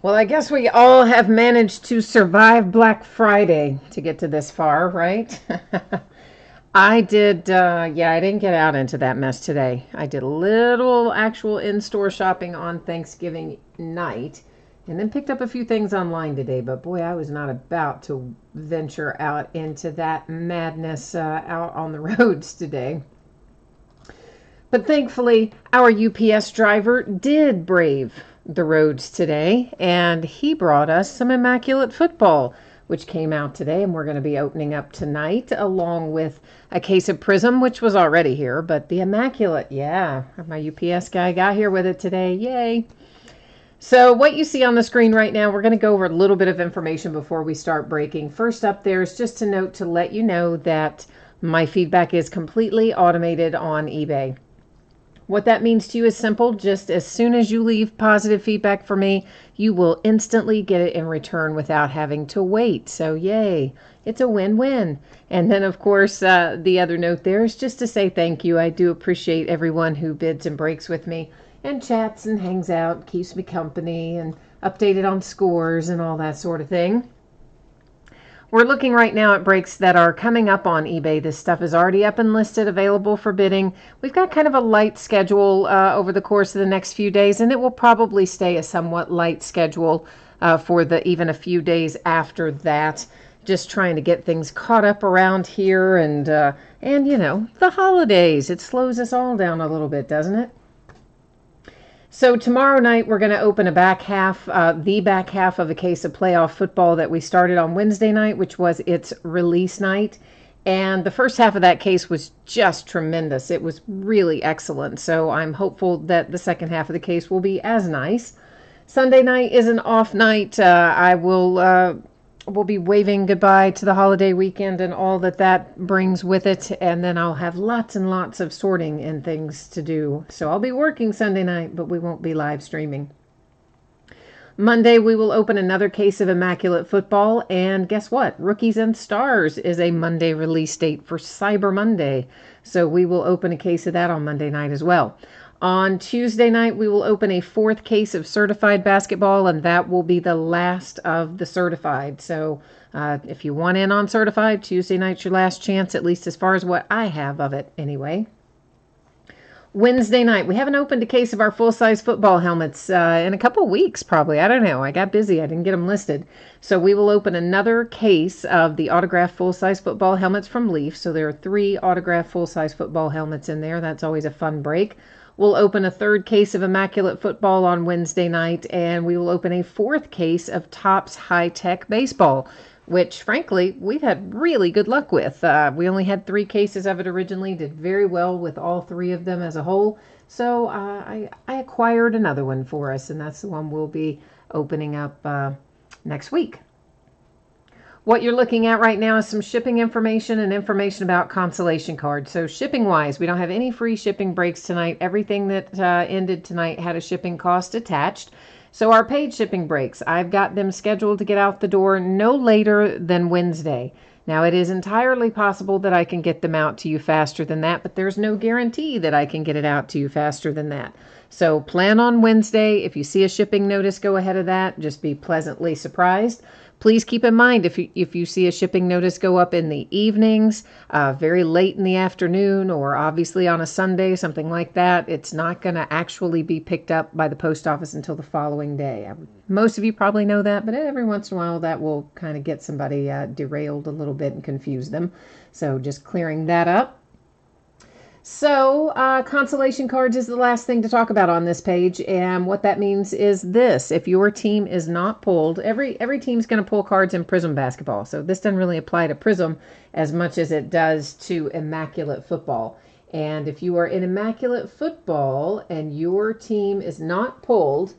Well, I guess we all have managed to survive Black Friday to get to this far, right? I did, yeah, I didn't get out into that mess today. I did a little actual in store shopping on Thanksgiving night and then picked up a few things online today. But boy, I was not about to venture out into that madness out on the roads today. But thankfully, our UPS driver did brave the roads today, and he brought us some Immaculate Football, which came out today, and we're going to be opening up tonight, along with a case of Prism, which was already here, but the Immaculate, yeah, my UPS guy got here with it today, yay. So what you see on the screen right now, we're going to go over a little bit of information before we start breaking. First up, there's just a note to let you know that my feedback is completely automated on eBay. What that means to you is simple. Just as soon as you leave positive feedback for me, you will instantly get it in return without having to wait. So yay, it's a win-win. And then, of course, the other note there is just to say thank you. I do appreciate everyone who bids and breaks with me and chats and hangs out, keeps me company, and updated on scores and all that sort of thing. We're looking right now at breaks that are coming up on eBay. This stuff is already up and listed, available for bidding. We've got kind of a light schedule over the course of the next few days, and it will probably stay a somewhat light schedule for even a few days after that. Just trying to get things caught up around here, and you know, the holidays. It slows us all down a little bit, doesn't it? So tomorrow night we're going to open the back half of a case of playoff football that we started on Wednesday night, which was its release night. And the first half of that case was just tremendous. It was really excellent. So I'm hopeful that the second half of the case will be as nice. Sunday night is an off night. I will be waving goodbye to the holiday weekend and all that brings with it, and then I'll have lots and lots of sorting and things to do. So I'll be working Sunday night, but we won't be live streaming. Monday, we will open another case of Immaculate Football, and guess what? Rookies and Stars is a Monday release date for Cyber Monday, so we will open a case of that on Monday night as well. On Tuesday night, we will open a fourth case of certified basketball, and that will be the last of the certified. So if you want in on certified, Tuesday night's your last chance, at least as far as what I have of it anyway. Wednesday night, we haven't opened a case of our full-size football helmets in a couple weeks, probably. I don't know. I got busy. I didn't get them listed. So we will open another case of the autographed full-size football helmets from Leaf. So there are 3 autographed full-size football helmets in there. That's always a fun break. We'll open a third case of Immaculate Football on Wednesday night, and we will open a fourth case of Topps High-Tech Baseball, which, frankly, we've had really good luck with. We only had 3 cases of it originally, did very well with all 3 of them as a whole. So I acquired another one for us, and that's the one we'll be opening up next week. What you're looking at right now is some shipping information and information about consolation cards. So shipping-wise, we don't have any free shipping breaks tonight. Everything that ended tonight had a shipping cost attached. So our paid shipping breaks, I've got them scheduled to get out the door no later than Wednesday. Now, it is entirely possible that I can get them out to you faster than that, but there's no guarantee that I can get it out to you faster than that. So plan on Wednesday. If you see a shipping notice go ahead of that, just be pleasantly surprised. Please keep in mind, if you see a shipping notice go up in the evenings, very late in the afternoon, or obviously on a Sunday, something like that, it's not going to actually be picked up by the post office until the following day. Most of you probably know that, but every once in a while that will kind of get somebody derailed a little bit and confuse them. So just clearing that up. So consolation cards is the last thing to talk about on this page, and what that means is this: if your team is not pulled, every team's going to pull cards in Prism basketball, so this doesn't really apply to Prism as much as it does to Immaculate Football. And if you are in Immaculate Football and your team is not pulled,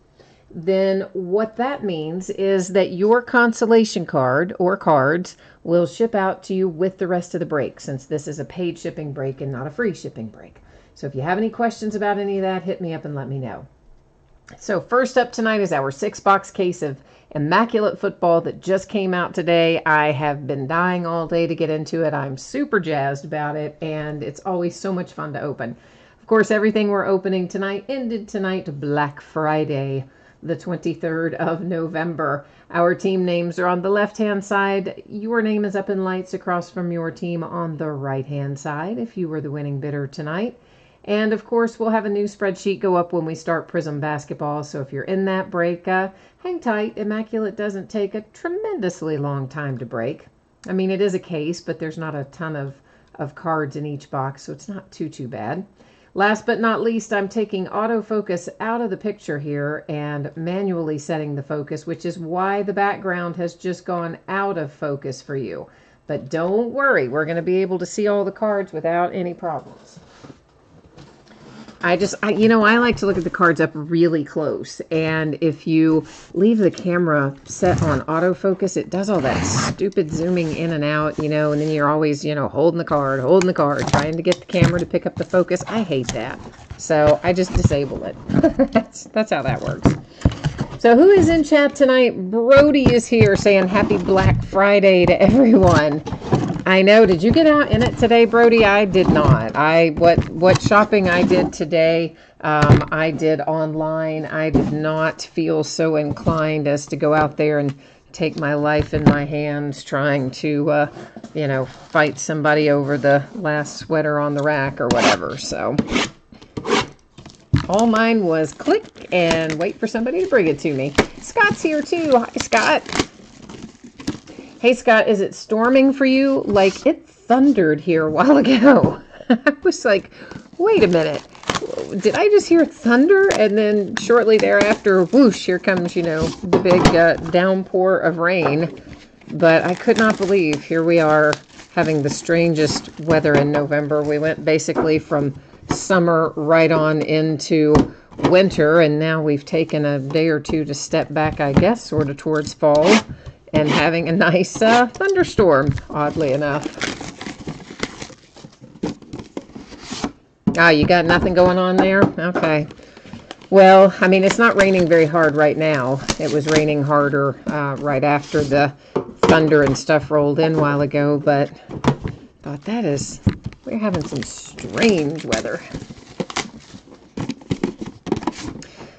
then what that means is that your consolation card or cards will ship out to you with the rest of the break, since this is a paid shipping break and not a free shipping break. So if you have any questions about any of that, hit me up and let me know. So first up tonight is our 6-box case of Immaculate Football that just came out today. I have been dying all day to get into it. I'm super jazzed about it, and it's always so much fun to open. Of course, everything we're opening tonight ended tonight, Black Friday. the 23rd of November. Our team names are on the left-hand side. Your name is up in lights across from your team on the right-hand side if you were the winning bidder tonight. And of course, we'll have a new spreadsheet go up when we start Prism Basketball. So if you're in that break, hang tight. Immaculate doesn't take a tremendously long time to break. I mean, it is a case, but there's not a ton of cards in each box, so it's not too bad. Last but not least, I'm taking autofocus out of the picture here and manually setting the focus, which is why the background has just gone out of focus for you. But don't worry, we're going to be able to see all the cards without any problems. I like to look at the cards up really close, and if you leave the camera set on autofocus, it does all that stupid zooming in and out, and then you're always, holding the card, trying to get the camera to pick up the focus. I hate that. So I just disable it. That's how that works. So who is in chat tonight? Brody is here saying happy Black Friday to everyone. I know. Did you get out in it today, Brody? I did not. What shopping I did today, I did online. I did not feel so inclined as to go out there and take my life in my hands trying to, fight somebody over the last sweater on the rack or whatever. So all mine was click and wait for somebody to bring it to me. Scott's here too. Hi, Scott. Hey, Scott, is it storming for you? Like, it thundered here a while ago. I was like, wait a minute. Did I just hear thunder? And then shortly thereafter, whoosh, here comes, the big downpour of rain. But I could not believe, here we are having the strangest weather in November. We went basically from summer right on into winter, and now we've taken a day or two to step back, I guess, sort of towards fall. And having a nice thunderstorm, oddly enough. You got nothing going on there? Okay. Well, I mean, it's not raining very hard right now. It was raining harder right after the thunder and stuff rolled in a while ago, but we're having some strange weather.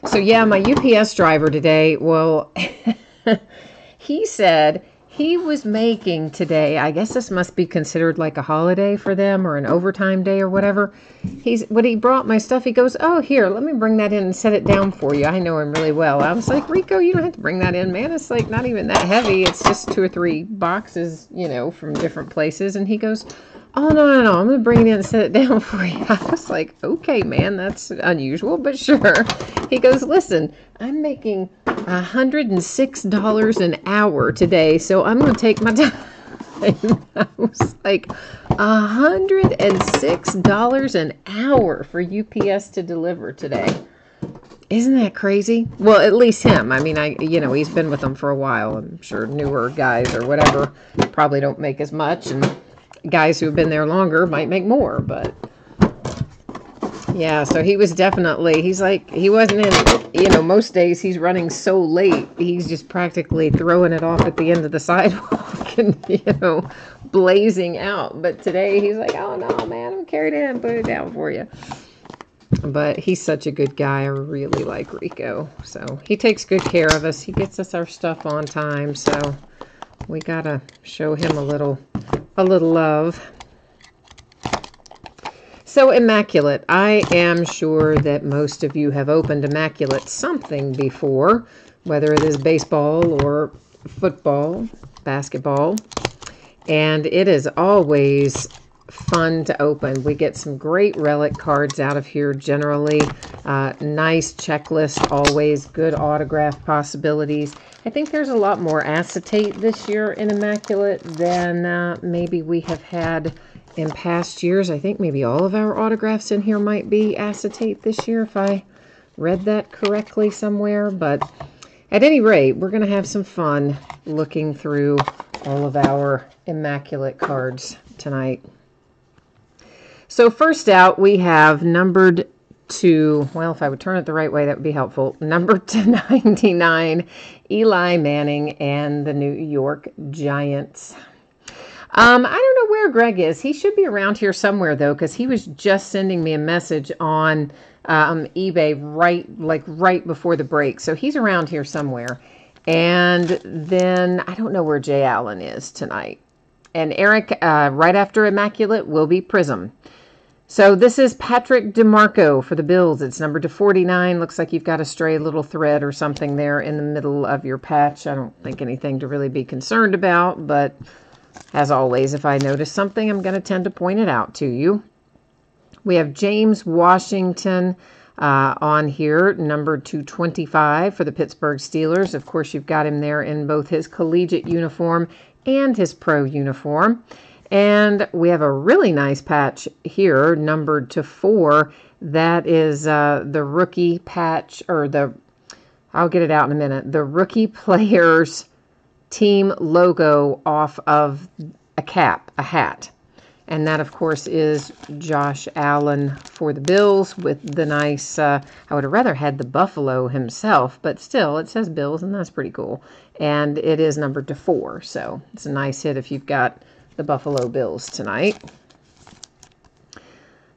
So yeah, my UPS driver today, well... He said he was making today, I guess this must be considered like a holiday for them or an overtime day or whatever. When he brought my stuff, he goes, oh, here, let me bring that in and set it down for you. I know him really well. I was like, Rico, you don't have to bring that in, man. It's like not even that heavy. It's just 2 or 3 boxes, from different places. And he goes, oh, no, I'm going to bring it in and set it down for you. I was like, okay, man, that's unusual, but sure. He goes, listen, I'm making $106 an hour today, so I'm going to take my time. I was like, $106 an hour for UPS to deliver today. Isn't that crazy? Well, at least him. I mean, he's been with them for a while. I'm sure newer guys or whatever probably don't make as much, and guys who have been there longer might make more, but yeah, so he was definitely, he's like, he wasn't in, most days he's running so late, he's just practically throwing it off at the end of the sidewalk and, blazing out. But today he's like, oh no, man, I'm carried in, put it down for you. But he's such a good guy. I really like Rico. So he takes good care of us. He gets us our stuff on time. So we gotta show him a little love. So Immaculate, I am sure that most of you have opened Immaculate something before, whether it is baseball or football, basketball, and it is always fun to open. We get some great relic cards out of here generally. Nice checklist, always good autograph possibilities. I think there's a lot more acetate this year in Immaculate than maybe we have had in past years. I think maybe all of our autographs in here might be acetate this year, if I read that correctly somewhere. But at any rate, we're going to have some fun looking through all of our Immaculate cards tonight. So first out, we have numbered to, well, if I would turn it the right way, that would be helpful. Numbered to 99, Eli Manning and the New York Giants. I don't know where Greg is. He should be around here somewhere though, because he was just sending me a message on eBay right before the break. So he's around here somewhere. And then I don't know where Jay Allen is tonight. And Eric, right after Immaculate, will be Prism. So this is Patrick DeMarco for the Bills. It's numbered to 49. Looks like you've got a stray little thread or something there in the middle of your patch. I don't think anything to really be concerned about, but as always, if I notice something, I'm going to tend to point it out to you. We have James Washington on here, number 225 for the Pittsburgh Steelers. Of course, you've got him there in both his collegiate uniform and his pro uniform. And we have a really nice patch here, numbered to 4. That is the rookie patch, or I'll get it out in a minute, the rookie players team logo off of a cap, a hat. And that, of course, is Josh Allen for the Bills with the nice, I would have rather had the Buffalo himself, but still, it says Bills, and that's pretty cool. And it is numbered to 4, so it's a nice hit if you've got the Buffalo Bills tonight.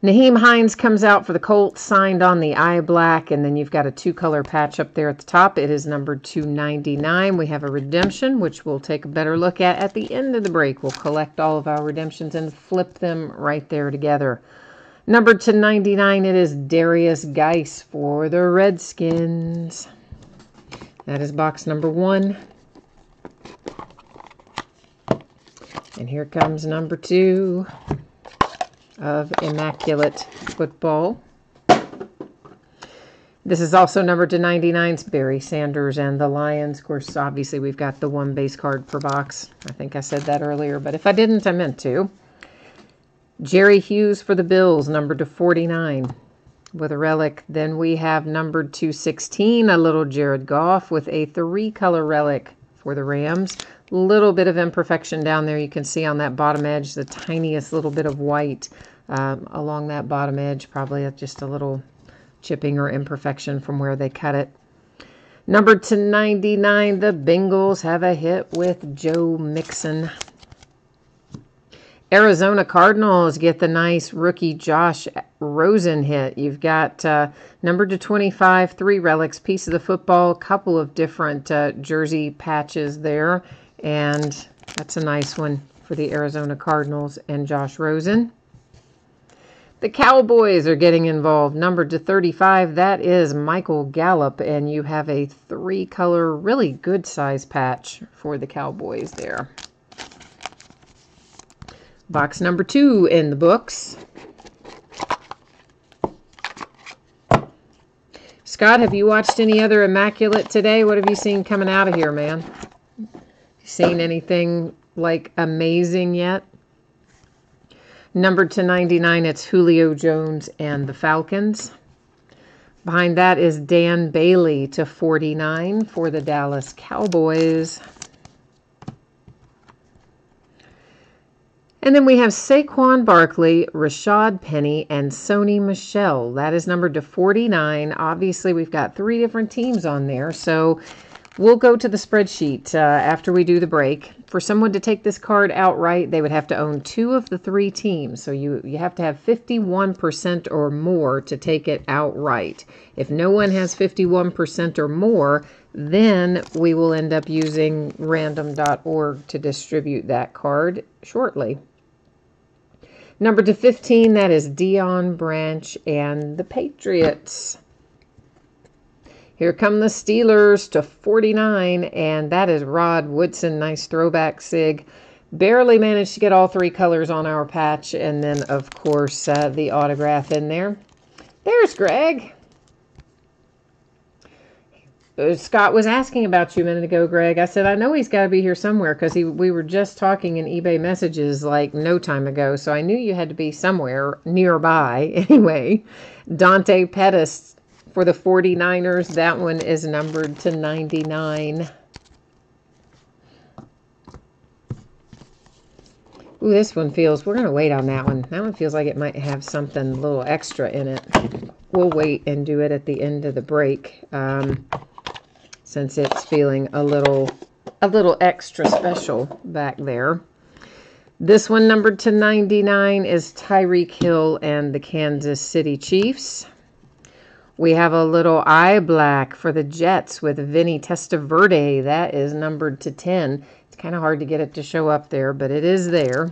Naheem Hines comes out for the Colts, signed on the eye black, and then you've got a 2-color patch up there at the top. It is numbered 299. We have a redemption, which we'll take a better look at the end of the break. We'll collect all of our redemptions and flip them right there together. Numbered to 99, it is Darius Geis for the Redskins. That is box number 1. And here comes number 2 of Immaculate Football. This is also numbered to 99. It's Barry Sanders and the Lions. Of course, obviously, we've got the 1 base card per box. I think I said that earlier, but if I didn't, I meant to. Jerry Hughes for the Bills, numbered to 49 with a relic. Then we have numbered to 16, a little Jared Goff with a 3-color relic for the Rams. Little bit of imperfection down there. You can see on that bottom edge the tiniest little bit of white along that bottom edge. Probably just a little chipping or imperfection from where they cut it. Numbered to 99, the Bengals have a hit with Joe Mixon. Arizona Cardinals get the nice rookie Josh Rosen hit. You've got numbered to 25, 3 relics, piece of the football, couple of different jersey patches there. And that's a nice one for the Arizona Cardinals and Josh Rosen. The Cowboys are getting involved. Numbered to 35, that is Michael Gallup. And you have a 3-color, really good size patch for the Cowboys there. Box number 2 in the books. Scott, have you watched any other Immaculate today? What have you seen coming out of here, man? Seen anything like amazing yet? Numbered to 99, it's Julio Jones and the Falcons. Behind that is Dan Bailey to 49 for the Dallas Cowboys. And then we have Saquon Barkley, Rashad Penny, and Sony Michel. That is numbered to 49. Obviously, we've got 3 different teams on there, so we'll go to the spreadsheet after we do the break. For someone to take this card outright, they would have to own 2 of the 3 teams. So you have to have 51% or more to take it outright. If no one has 51% or more, then we will end up using random.org to distribute that card shortly. Number to 15, that is Dion Branch and the Patriots. Here come the Steelers to 49, and that is Rod Woodson. Nice throwback sig. Barely managed to get all 3 colors on our patch, and then, of course, the autograph in there. There's Greg. Scott was asking about you a minute ago, Greg. I said, I know he's got to be here somewhere because we were just talking in eBay messages like no time ago, so I knew you had to be somewhere nearby. Anyway, Dante Pettis for the 49ers. That one is numbered to 99. Ooh, this one feels, we're going to wait on that one. That one feels like it might have something a little extra in it. We'll wait and do it at the end of the break. Since it's feeling a little extra special back there. This one numbered to 99 is Tyreek Hill and the Kansas City Chiefs. We have a little eye black for the Jets with Vinny Testaverde. That is numbered to 10. It's kind of hard to get it to show up there, but it is there.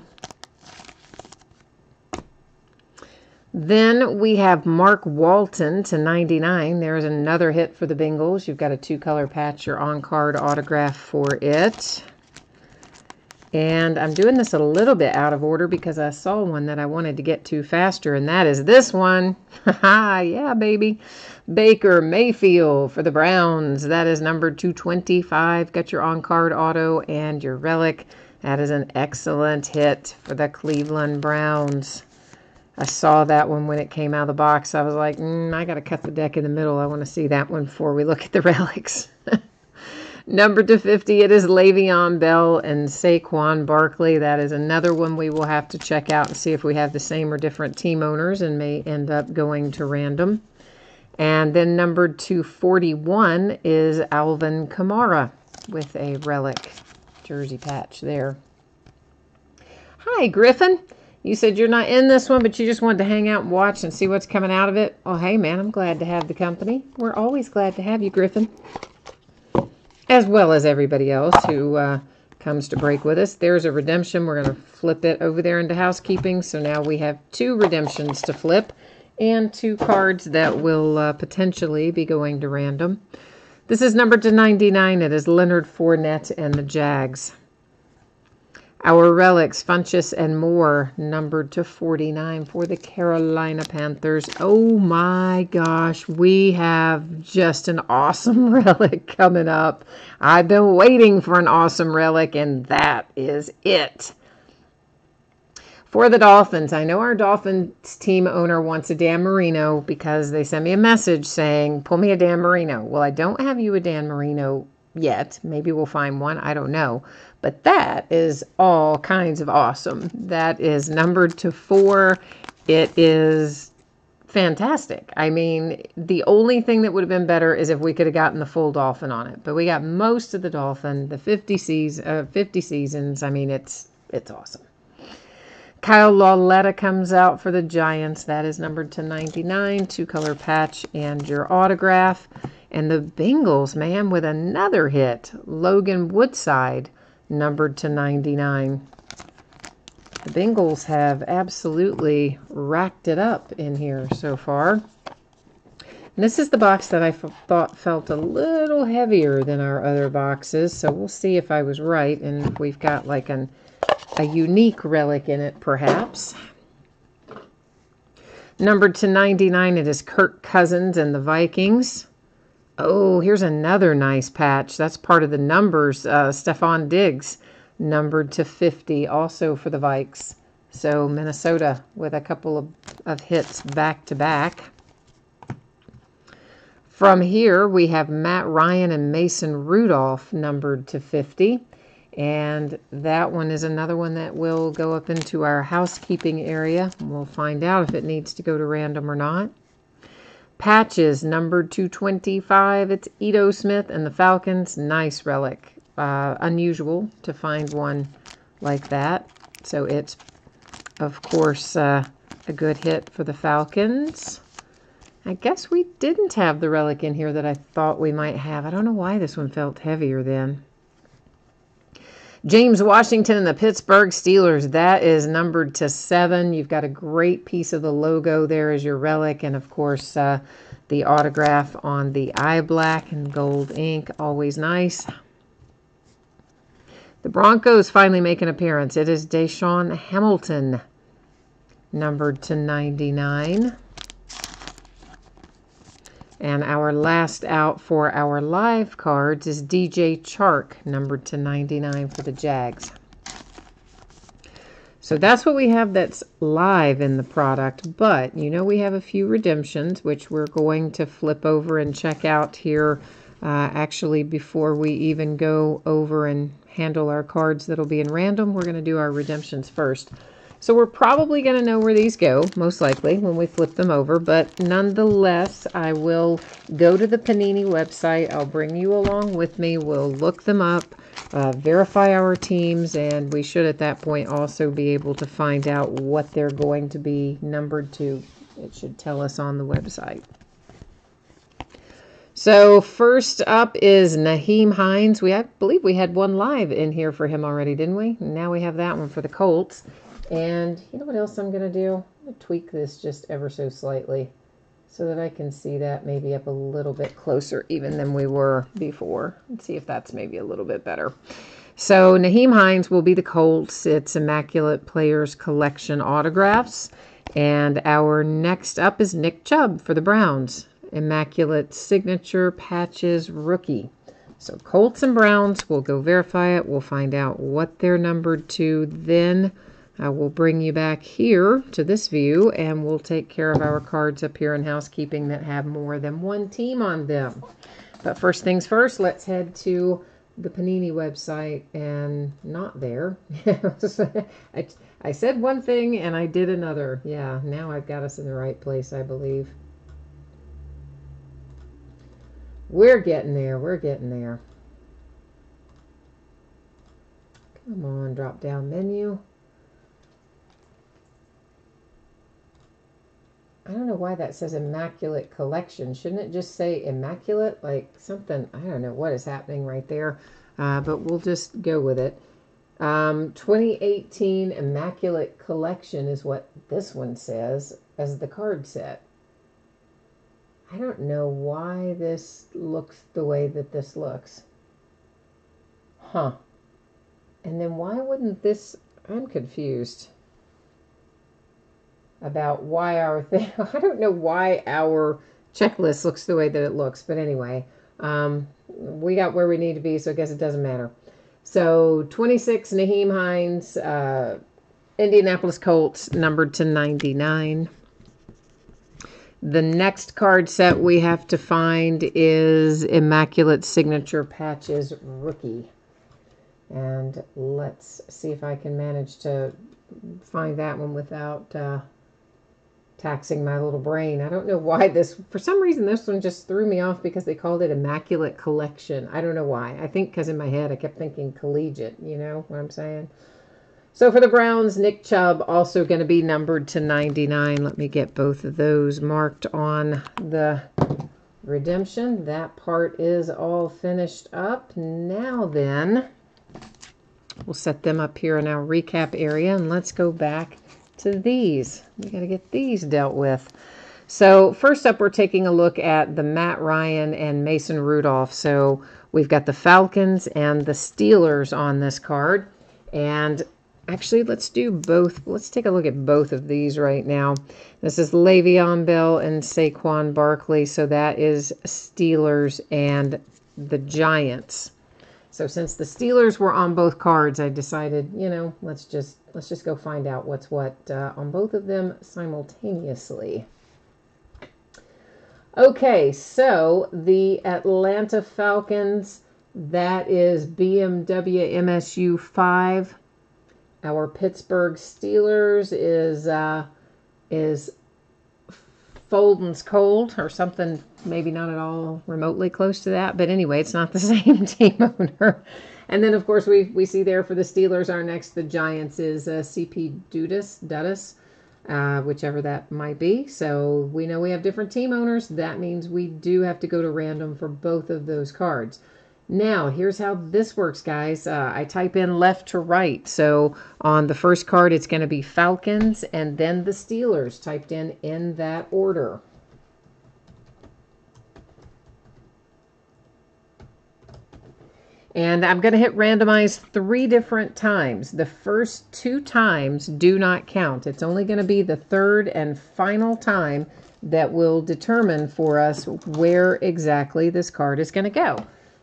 Then we have Mark Walton to 99. There's another hit for the Bengals. You've got a 2-color patch, your on-card autograph for it. And I'm doing this a little bit out of order because I saw one that I wanted to get to faster, and that is this one. Haha, yeah, baby. Baker Mayfield for the Browns. That is numbered 225. Got your on-card auto and your relic. That is an excellent hit for the Cleveland Browns. I saw that one when it came out of the box. I was like, I got to cut the deck in the middle. I want to see that one before we look at the relics. Numbered to 50, it is Le'Veon Bell and Saquon Barkley. That is another one we will have to check out and see if we have the same or different team owners and may end up going to random. And then numbered to 41 is Alvin Kamara with a relic jersey patch there. Hi, Griffin. You said you're not in this one, but you just wanted to hang out and watch and see what's coming out of it. Oh, hey, man, I'm glad to have the company. We're always glad to have you, Griffin. As well as everybody else who comes to break with us. There's a redemption. We're going to flip it over there into housekeeping. So now we have 2 redemptions to flip and 2 cards that will potentially be going to random. This is numbered to 99. It is Leonard Fournette and the Jags. Our relics, Funchess and Moore, numbered to 49 for the Carolina Panthers. Oh my gosh, we have just an awesome relic coming up. I've been waiting for an awesome relic, and that is it. For the Dolphins, I know our Dolphins team owner wants a Dan Marino because they sent me a message saying, pull me a Dan Marino. Well, I don't have you a Dan Marino yet. Maybe we'll find one. I don't know. But that is all kinds of awesome. That is numbered to 4. It is fantastic. I mean, the only thing that would have been better is if we could have gotten the full Dolphin on it. But we got most of the Dolphin, the 50 seasons. I mean, it's awesome. Kyle Lauletta comes out for the Giants. That is numbered to 99, 2-color patch and your autograph. And the Bengals, man, with another hit. Logan Woodside, numbered to 99. The Bengals have absolutely racked it up in here so far. And this is the box that I thought felt a little heavier than our other boxes. So we'll see if I was right and if we've got like a unique relic in it, perhaps. Numbered to 99, it is Kirk Cousins and the Vikings. Oh, here's another nice patch. That's part of the numbers. Stephon Diggs, numbered to 50, also for the Vikes. So Minnesota with a couple of hits back to back. From here, we have Matt Ryan and Mason Rudolph, numbered to 50. And that one is another one that will go up into our housekeeping area. We'll find out if it needs to go to random or not. Patches, numbered 225. It's Ito Smith and the Falcons. Nice relic. Unusual to find one like that. So it's, of course, a good hit for the Falcons. I guess we didn't have the relic in here that I thought we might have. I don't know why this one felt heavier then. James Washington and the Pittsburgh Steelers. That is numbered to 7. You've got a great piece of the logo there as your relic. And, of course, the autograph on the eye black and gold ink. Always nice. The Broncos finally make an appearance. It is Deshaun Hamilton, numbered to 99. And our last out for our live cards is DJ Chark, numbered to 99 for the Jags. So that's what we have that's live in the product. But, you know, we have a few redemptions, which we're going to flip over and check out here. Actually, before we even go over and handle our cards that'll be in random, we're going to do our redemptions first. So we're probably going to know where these go, most likely, when we flip them over. But nonetheless, I will go to the Panini website. I'll bring you along with me. We'll look them up, verify our teams, and we should at that point also be able to find out what they're going to be numbered to. It should tell us on the website. So first up is Nyheim Hines. I believe we had one live in here for him already, didn't we? Now we have that one for the Colts. And you know what else I'm going to do? I'm going to tweak this just ever so slightly so that I can see that maybe up a little bit closer even than we were before. Let's see if that's maybe a little bit better. So Nyheim Hines will be the Colts. It's Immaculate Players Collection autographs. And our next up is Nick Chubb for the Browns. Immaculate Signature Patches Rookie. So Colts and Browns, we'll go verify it. We'll find out what they're numbered to. Then I will bring you back here to this view, and we'll take care of our cards up here in housekeeping that have more than one team on them. But first things first, let's head to the Panini website, and not there. I said one thing and I did another. Yeah, now I've got us in the right place, I believe. We're getting there. We're getting there. Come on, drop down menu. I don't know why that says Immaculate Collection. Shouldn't it just say Immaculate? Like something, I don't know what is happening right there. But we'll just go with it. 2018 Immaculate Collection is what this one says as the card set. I don't know why this looks the way that this looks. Huh. And then why wouldn't this... I'm confused about why our thing... I don't know why our checklist looks the way that it looks. But anyway, we got where we need to be, so I guess it doesn't matter. So 26, Nyheim Hines, Indianapolis Colts, numbered to 99. The next card set we have to find is Immaculate Signature Patches Rookie. And let's see if I can manage to find that one without taxing my little brain. I don't know why this, for some reason this one just threw me off because they called it Immaculate Collection. I don't know why. I think because in my head I kept thinking collegiate, you know what I'm saying? So for the Browns, Nick Chubb also going to be numbered to 99. Let me get both of those marked on the redemption. That part is all finished up. Now then, we'll set them up here in our recap area, and let's go back to these. We got to get these dealt with. So first up, we're taking a look at the Matt Ryan and Mason Rudolph. So we've got the Falcons and the Steelers on this card. And actually, let's do both. Let's take a look at both of these right now. This is Le'Veon Bell and Saquon Barkley. So that is Steelers and the Giants. So since the Steelers were on both cards, I decided, you know, let's just go find out what's what on both of them simultaneously. Okay, so the Atlanta Falcons, that is BMW MSU 5. Our Pittsburgh Steelers is Folden's Cold or something, maybe not at all remotely close to that. But anyway, it's not the same team owner. And then, of course, we see there for the Steelers, our next, the Giants, is CP Dudas, whichever that might be. So we know we have different team owners. That means we do have to go to random for both of those cards. Now, here's how this works, guys. I type in left to right. So on the first card, it's going to be Falcons and then the Steelers typed in that order. And I'm going to hit randomize 3 different times. The first 2 times do not count. It's only going to be the third and final time that will determine for us where exactly this card is going to go.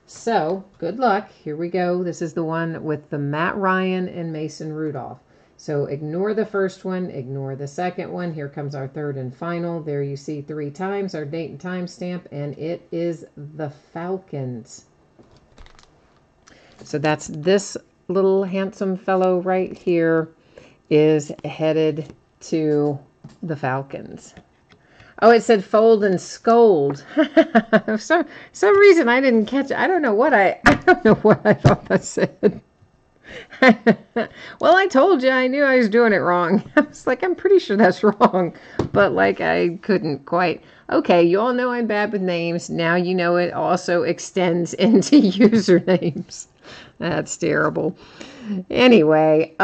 So, good luck. Here we go. This is the one with the Matt Ryan and Mason Rudolph. So, ignore the first one. Ignore the second one. Here comes our third and final. There you see 3 times our date and time stamp, and it is the Falcons. So, that's this little handsome fellow right here is headed to the Falcons. Oh, it said fold and scold. For some reason I didn't catch it. I don't know what I thought that said. Well, I told you I knew I was doing it wrong. I was like, I'm pretty sure that's wrong. But like I couldn't quite. Okay, you all know I'm bad with names. Now you know it also extends into usernames. That's terrible. Anyway,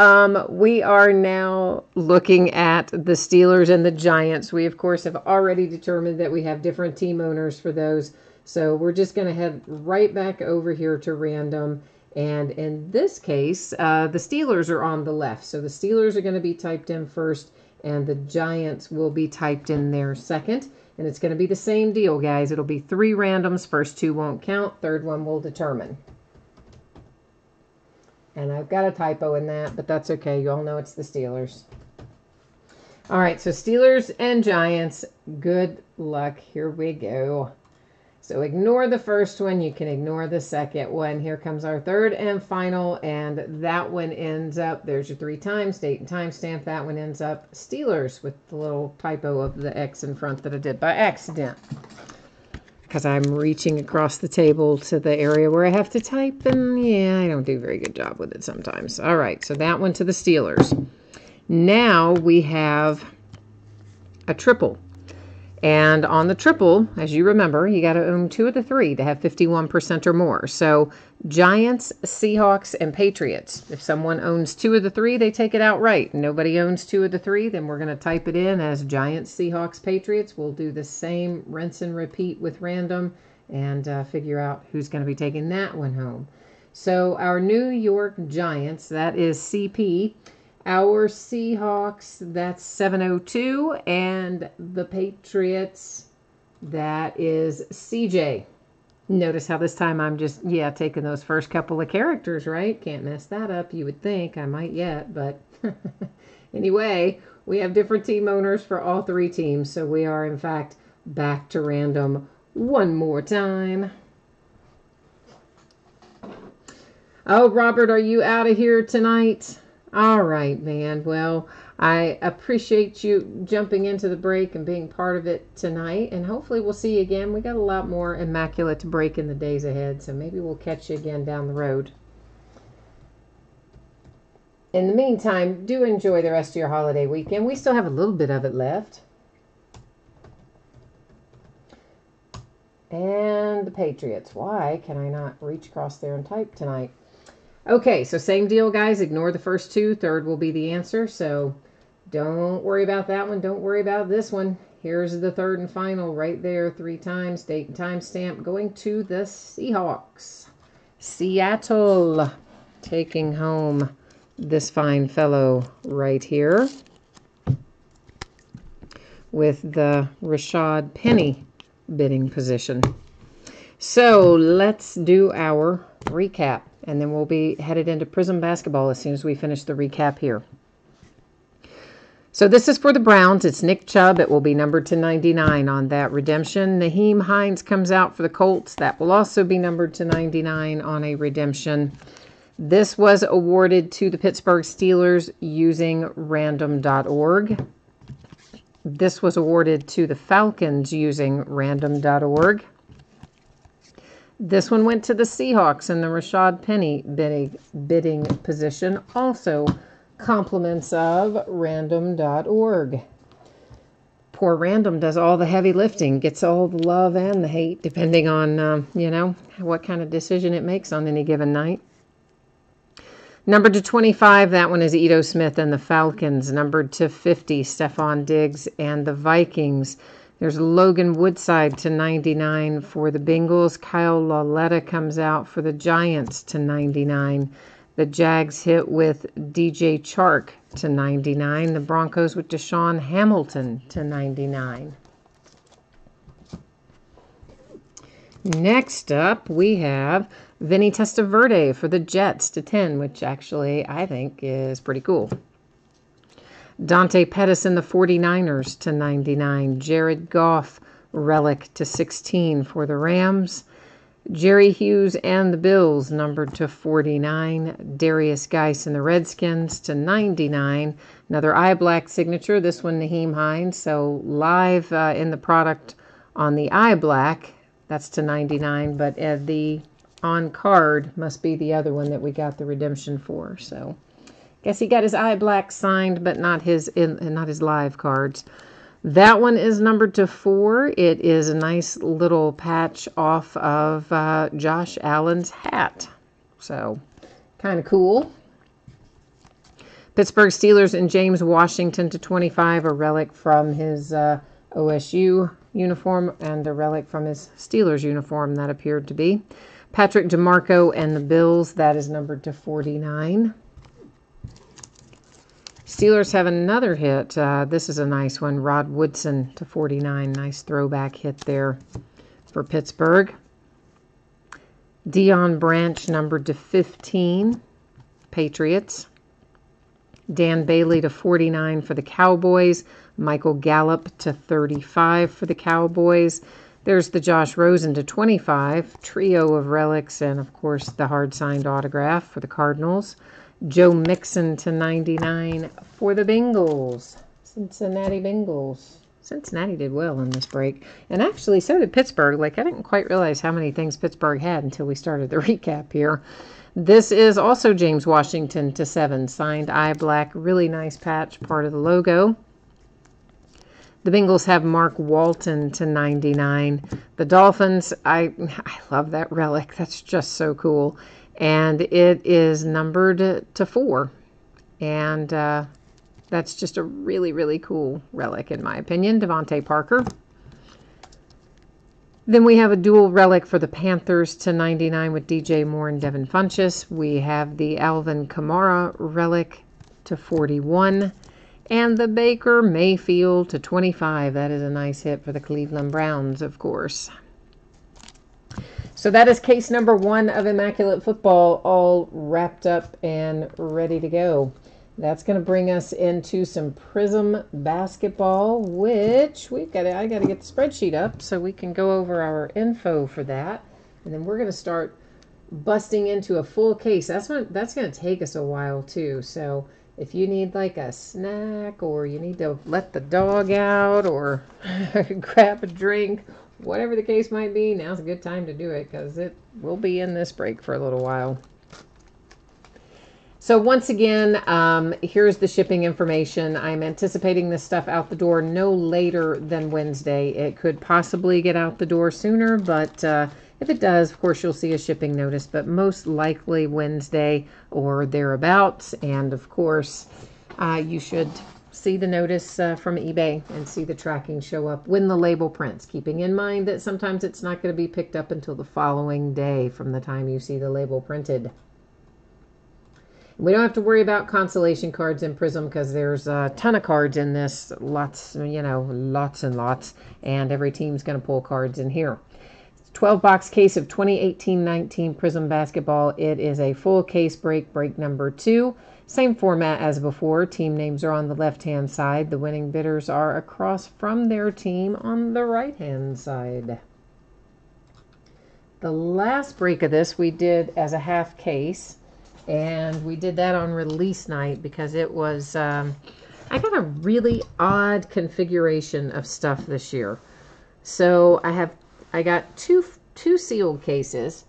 we are now looking at the Steelers and the Giants. We, of course, have already determined that we have different team owners for those. So we're just going to head right back over here to random. And in this case, the Steelers are on the left. So the Steelers are going to be typed in first, and the Giants will be typed in there second. And it's going to be the same deal, guys. It'll be 3 randoms. First 2 won't count. Third one will determine. And I've got a typo in that, but that's okay. You all know it's the Steelers. All right, so Steelers and Giants, good luck. Here we go. So ignore the first one. You can ignore the second one. Here comes our third and final, and that one ends up, there's your 3 times, date and timestamp. That one ends up Steelers with the little typo of the X in front that I did by accident. Because I'm reaching across the table to the area where I have to type, and yeah, I don't do a very good job with it sometimes. All right, so that one to the Steelers. Now we have a triple. And on the triple, as you remember, you got to own 2 of the 3 to have 51% or more. So Giants, Seahawks, and Patriots. If someone owns 2 of the 3, they take it outright. Nobody owns 2 of the 3, then we're going to type it in as Giants, Seahawks, Patriots. We'll do the same rinse and repeat with random and figure out who's going to be taking that one home. So our New York Giants, that is CP. Our Seahawks, that's 702, and the Patriots, that is CJ. Notice how this time I'm just, taking those first couple of characters, right? Can't mess that up, you would think. I might yet, but anyway, we have different team owners for all 3 teams, so we are, in fact, back to random one more time. Oh, Robert, are you out of here tonight? All right, man. Well, I appreciate you jumping into the break and being part of it tonight. And hopefully we'll see you again. We got a lot more Immaculate to break in the days ahead. So maybe we'll catch you again down the road. In the meantime, do enjoy the rest of your holiday weekend. We still have a little bit of it left. And the Patriots. Why can I not reach across there and type tonight? Okay, so same deal, guys. Ignore the first 2. Third will be the answer. So don't worry about that one. Don't worry about this one. Here's the third and final right there. 3 times, date and timestamp, going to the Seahawks. Seattle taking home this fine fellow right here with the Rashad Penny bidding position. So let's do our recap. And then we'll be headed into Prism Basketball as soon as we finish the recap here. So this is for the Browns. It's Nick Chubb. It will be numbered to 99 on that redemption. Nyheim Hines comes out for the Colts. That will also be numbered to 99 on a redemption. This was awarded to the Pittsburgh Steelers using random.org. This was awarded to the Falcons using random.org. This one went to the Seahawks in the Rashad Penny bidding position. Also, compliments of random.org. Poor Random does all the heavy lifting, gets all the love and the hate, depending on, what kind of decision it makes on any given night. Numbered to 25, that one is Ito Smith and the Falcons. Numbered to 50, Stephon Diggs and the Vikings. There's Logan Woodside to 99 for the Bengals. Kyle Lauletta comes out for the Giants to 99. The Jags hit with DJ Chark to 99. The Broncos with Deshaun Hamilton to 99. Next up, we have Vinny Testaverde for the Jets to 10, which actually I think is pretty cool. Dante Pettis and the 49ers to 99. Jared Goff relic to 16 for the Rams. Jerry Hughes and the Bills, numbered to 49. Darius Geis and the Redskins to 99. Another eye black signature. This one, Naheem Hines. So live in the product on the eye black, that's to 99. But the on card must be the other one that we got the redemption for. So guess he got his eye black signed, but not his live cards. That one is numbered to 4. It is a nice little patch off of Josh Allen's hat. So, kind of cool. Pittsburgh Steelers and James Washington to 25. A relic from his OSU uniform and a relic from his Steelers uniform, that appeared to be. Patrick DeMarco and the Bills, that is numbered to 49. Steelers have another hit. This is a nice one. Rod Woodson to 49. Nice throwback hit there for Pittsburgh. Deion Branch numbered to 15. Patriots. Dan Bailey to 49 for the Cowboys. Michael Gallup to 35 for the Cowboys. There's the Josh Rosen to 25. Trio of relics and, of course, the hard-signed autograph for the Cardinals. Joe Mixon to 99 for the Bengals. Cincinnati Bengals. Cincinnati did well in this break. And actually, so did Pittsburgh. Like, I didn't quite realize how many things Pittsburgh had until we started the recap here. This is also James Washington to 7. Signed eye black. Really nice patch. Part of the logo. The Bengals have Mark Walton to 99. The Dolphins, I love that relic. That's just so cool. And it is numbered to 4. And that's just a really, really cool relic, in my opinion. Devontae Parker. Then we have a dual relic for the Panthers to 99 with DJ Moore and Devin Funchess. We have the Alvin Kamara relic to 41. And the Baker Mayfield to 25. That is a nice hit for the Cleveland Browns, of course. So that is case number 1 of Immaculate Football, all wrapped up and ready to go. That's going to bring us into some Prism basketball, which I got to get the spreadsheet up so we can go over our info for that. And then we're going to start busting into a full case. That's going to take us a while too. So if you need like a snack, or you need to let the dog out, or grab a drink, whatever the case might be, now's a good time to do it, because it will be in this break for a little while. So once again, here's the shipping information. I'm anticipating this stuff out the door no later than Wednesday. It could possibly get out the door sooner, but if it does, of course, you'll see a shipping notice, but most likely Wednesday or thereabouts. And of course, you should see the notice from eBay and see the tracking show up when the label prints, keeping in mind that sometimes it's not going to be picked up until the following day from the time you see the label printed. We don't have to worry about consolation cards in Prism because there's a ton of cards in this, lots and lots, and every team's going to pull cards in here. 12-box case of 2018-19 Prism basketball. It is a full case break number 2. Same format as before. Team names are on the left-hand side. The winning bidders are across from their team on the right-hand side. The last break of this we did as a half case, and we did that on release night because it was, I got a really odd configuration of stuff this year. So I got two sealed cases,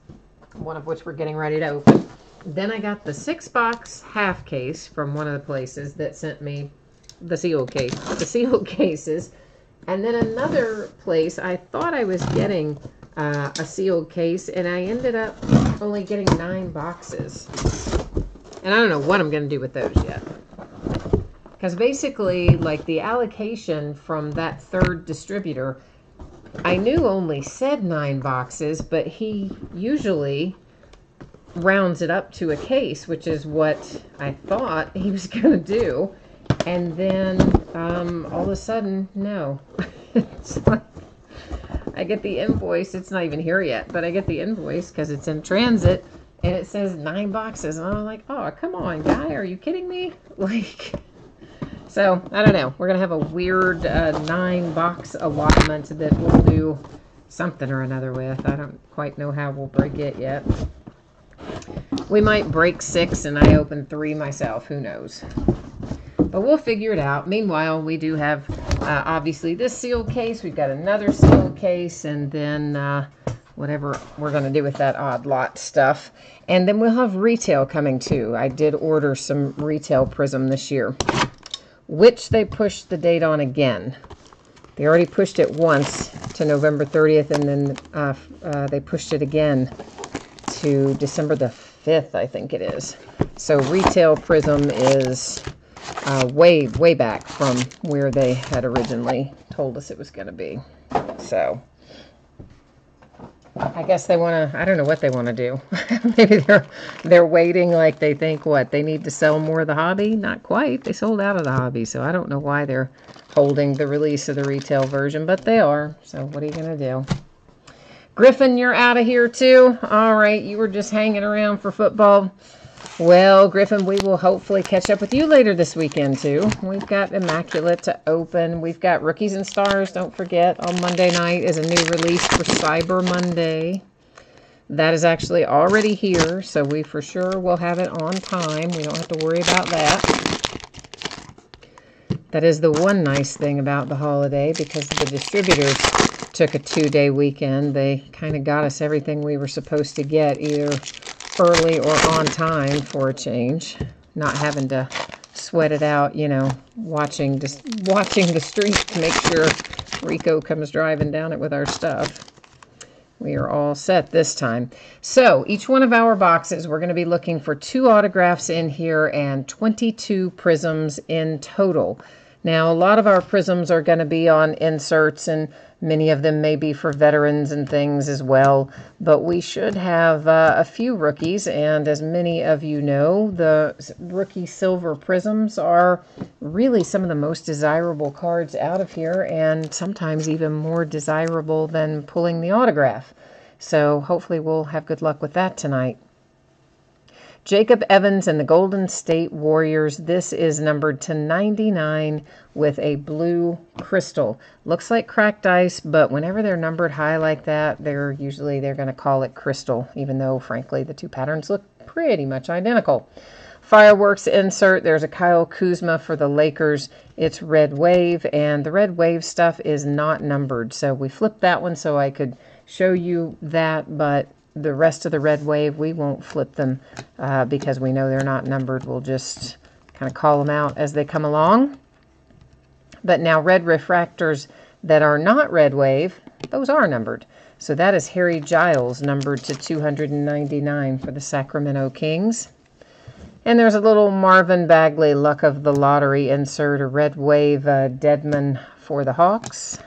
one of which we're getting ready to open. Then I got the 6-box half case from one of the places that sent me the sealed cases. And then another place, I thought I was getting a sealed case, and I ended up only getting 9 boxes. And I don't know what I'm going to do with those yet. Because basically, like, the allocation from that third distributor, I knew only said 9 boxes, but he usually rounds it up to a case, which is what I thought he was going to do. And then all of a sudden, no. It's like, I get the invoice. It's not even here yet, but I get the invoice because it's in transit, and it says 9 boxes. And I'm like, oh, come on, guy. Are you kidding me? Like, so I don't know. We're going to have a weird 9-box allotment that we'll do something or another with. I don't quite know how we'll break it yet. We might break 6 and I open 3 myself. Who knows? But we'll figure it out. Meanwhile, we do have, obviously, this sealed case. We've got another sealed case. And then whatever we're going to do with that odd lot stuff. And then we'll have retail coming too. I did order some retail Prism this year, which they pushed the date on again. They already pushed it once to November 30th, and then they pushed it again to December the 5th, I think it is. So retail Prism is way back from where they had originally told us it was going to be. So I guess they want to, I don't know what they want to do. Maybe they're waiting, like they think, what, they need to sell more of the hobby? Not quite. They sold out of the hobby, so I don't know why they're holding the release of the retail version, but they are. So what are you going to do? Griffin, you're out of here too? All right, you were just hanging around for football. Well, Griffin, we will hopefully catch up with you later this weekend too. We've got Immaculate to open. We've got Rookies and Stars. Don't forget, on Monday night is a new release for Cyber Monday. That is actually already here, so we for sure will have it on time. We don't have to worry about that. That is the one nice thing about the holiday, because the distributors took a 2-day weekend. They kind of got us everything we were supposed to get, either early or on time for a change. Not having to sweat it out, you know, watching the street to make sure Rico comes driving down it with our stuff. We are all set this time. So each one of our boxes, we're going to be looking for 2 autographs in here and 22 prisms in total. Now, a lot of our prisms are going to be on inserts, and many of them may be for veterans and things as well. But we should have a few rookies, and as many of you know, the rookie silver prisms are really some of the most desirable cards out of here, and sometimes even more desirable than pulling the autograph. So hopefully we'll have good luck with that tonight. Jacob Evans and the Golden State Warriors. This is numbered to 99 with a blue crystal. Looks like cracked ice, but whenever they're numbered high like that, they're going to call it crystal, even though, frankly, the 2 patterns look pretty much identical. Fireworks insert. There's a Kyle Kuzma for the Lakers. It's Red Wave, and the Red Wave stuff is not numbered. So we flipped that one so I could show you that, but the rest of the Red Wave, we won't flip them because we know they're not numbered. We'll just kind of call them out as they come along. But now red refractors that are not Red Wave, those are numbered. So that is Harry Giles, numbered to 299 for the Sacramento Kings. And there's a little Marvin Bagley Luck of the Lottery insert, a Red Wave Deadman for the Hawks.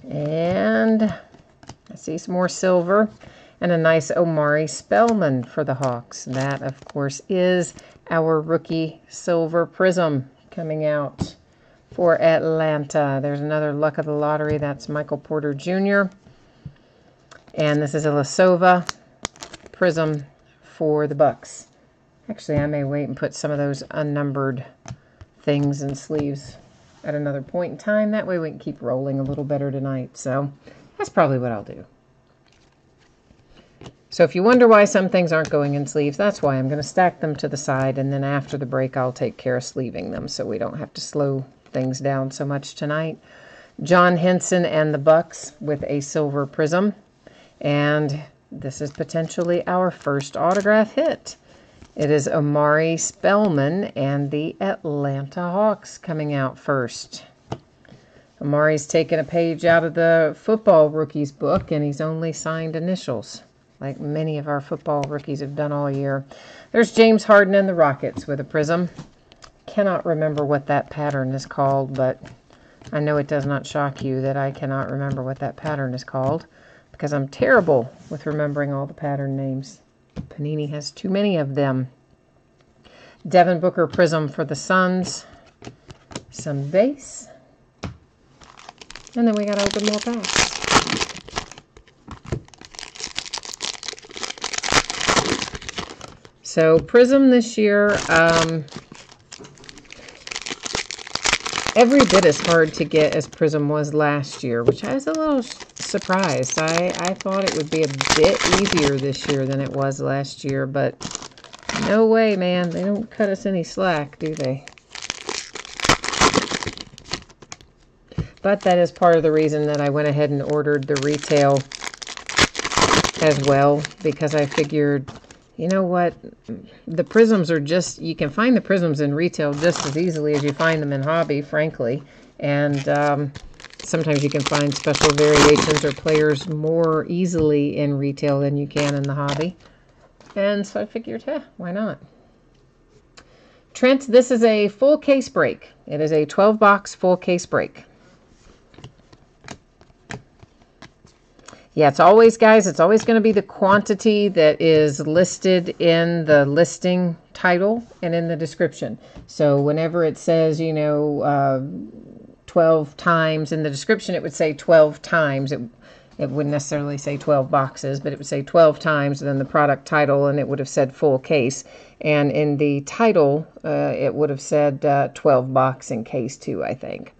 And I see some more silver and a nice Omari Spellman for the Hawks. That, of course, is our rookie silver prism coming out for Atlanta. There's another Luck of the Lottery. That's Michael Porter Jr. And this is a Lasova prism for the Bucks. Actually, I may wait and put some of those unnumbered things and sleeves at another point in time. That way we can keep rolling a little better tonight. So that's probably what I'll do. So if you wonder why some things aren't going in sleeves, that's why. I'm going to stack them to the side, and then after the break I'll take care of sleeving them so we don't have to slow things down so much tonight. John Henson and the Bucks with a silver prism. And this is potentially our first autograph hit. It is Omari Spellman and the Atlanta Hawks coming out first. Omari's taken a page out of the football rookies book, and he's only signed initials, like many of our football rookies have done all year. There's James Harden and the Rockets with a prism. Cannot remember what that pattern is called, but I know it does not shock you that I cannot remember what that pattern is called, because I'm terrible with remembering all the pattern names. Panini has too many of them. Devin Booker prism for the Suns. Some base. And then we got to open more packs. So Prism this year, every bit as hard to get as Prism was last year, which I was a little surprised. I thought it would be a bit easier this year than it was last year, but no way, man. They don't cut us any slack, do they? But that is part of the reason that I went ahead and ordered the retail as well, because I figured, you know what, the Prisms are just, you can find the Prisms in retail just as easily as you find them in hobby, frankly. And sometimes you can find special variations or players more easily in retail than you can in the hobby. And so I figured, why not? Trent, this is a full case break. It is a 12-box full case break. Yeah, it's always, guys, it's always going to be the quantity that is listed in the listing title and in the description. So whenever it says, you know, 12 times in the description, it would say 12 times. It wouldn't necessarily say 12 boxes, but it would say 12 times, and then the product title, and it would have said full case. And in the title, it would have said 12 box in case too, I think.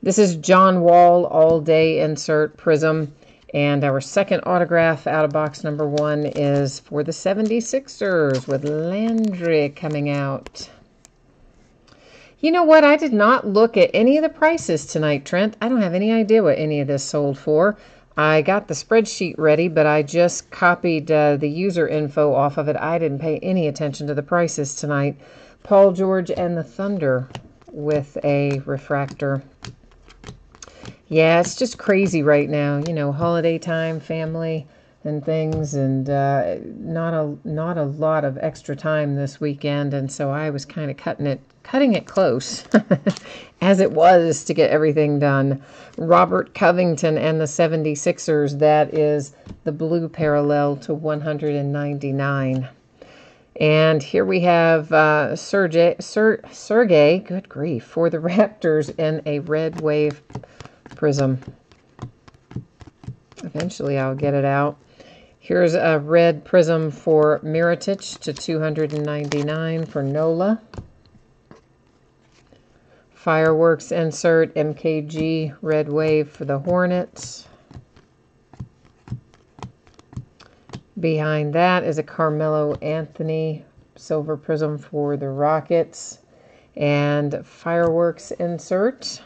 This is John Wall All Day Insert Prism. And our second autograph out of box number 1 is for the 76ers with Landry coming out. You know what? I did not look at any of the prices tonight, Trent. I don't have any idea what any of this sold for. I got the spreadsheet ready, but I just copied the user info off of it. I didn't pay any attention to the prices tonight. Paul George and the Thunder with a refractor. Yeah, it's just crazy right now. You know, holiday time, family, and things, and not a lot of extra time this weekend, and so I was kind of cutting it close, as it was, to get everything done. Robert Covington and the 76ers. That is the blue parallel to 199. And here we have Sergey, good grief, for the Raptors in a red wave Prism. Eventually I'll get it out. Here's a red Prism for Mirotic to 299 for Nola. Fireworks insert MKG red wave for the Hornets. Behind that is a Carmelo Anthony silver Prism for the Rockets. And fireworks insert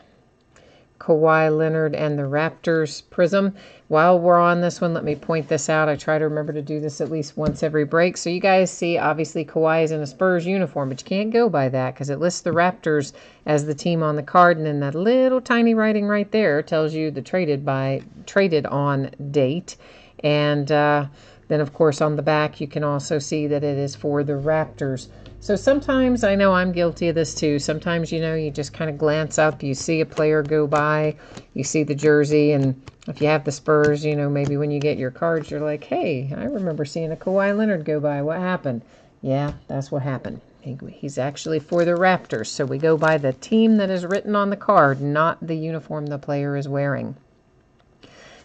Kawhi Leonard and the Raptors Prism. While we're on this one, let me point this out. I try to remember to do this at least once every break. So you guys see, obviously, Kawhi is in a Spurs uniform, but you can't go by that because it lists the Raptors as the team on the card, and then that little tiny writing right there tells you the traded on date. And then, of course, on the back, you can also see that it is for the Raptors. So sometimes, I know I'm guilty of this too, sometimes, you know, you just kind of glance up, you see a player go by, you see the jersey, and if you have the Spurs, you know, maybe when you get your cards, you're like, hey, I remember seeing a Kawhi Leonard go by. What happened? Yeah, that's what happened. He's actually for the Raptors, so we go by the team that is written on the card, not the uniform the player is wearing.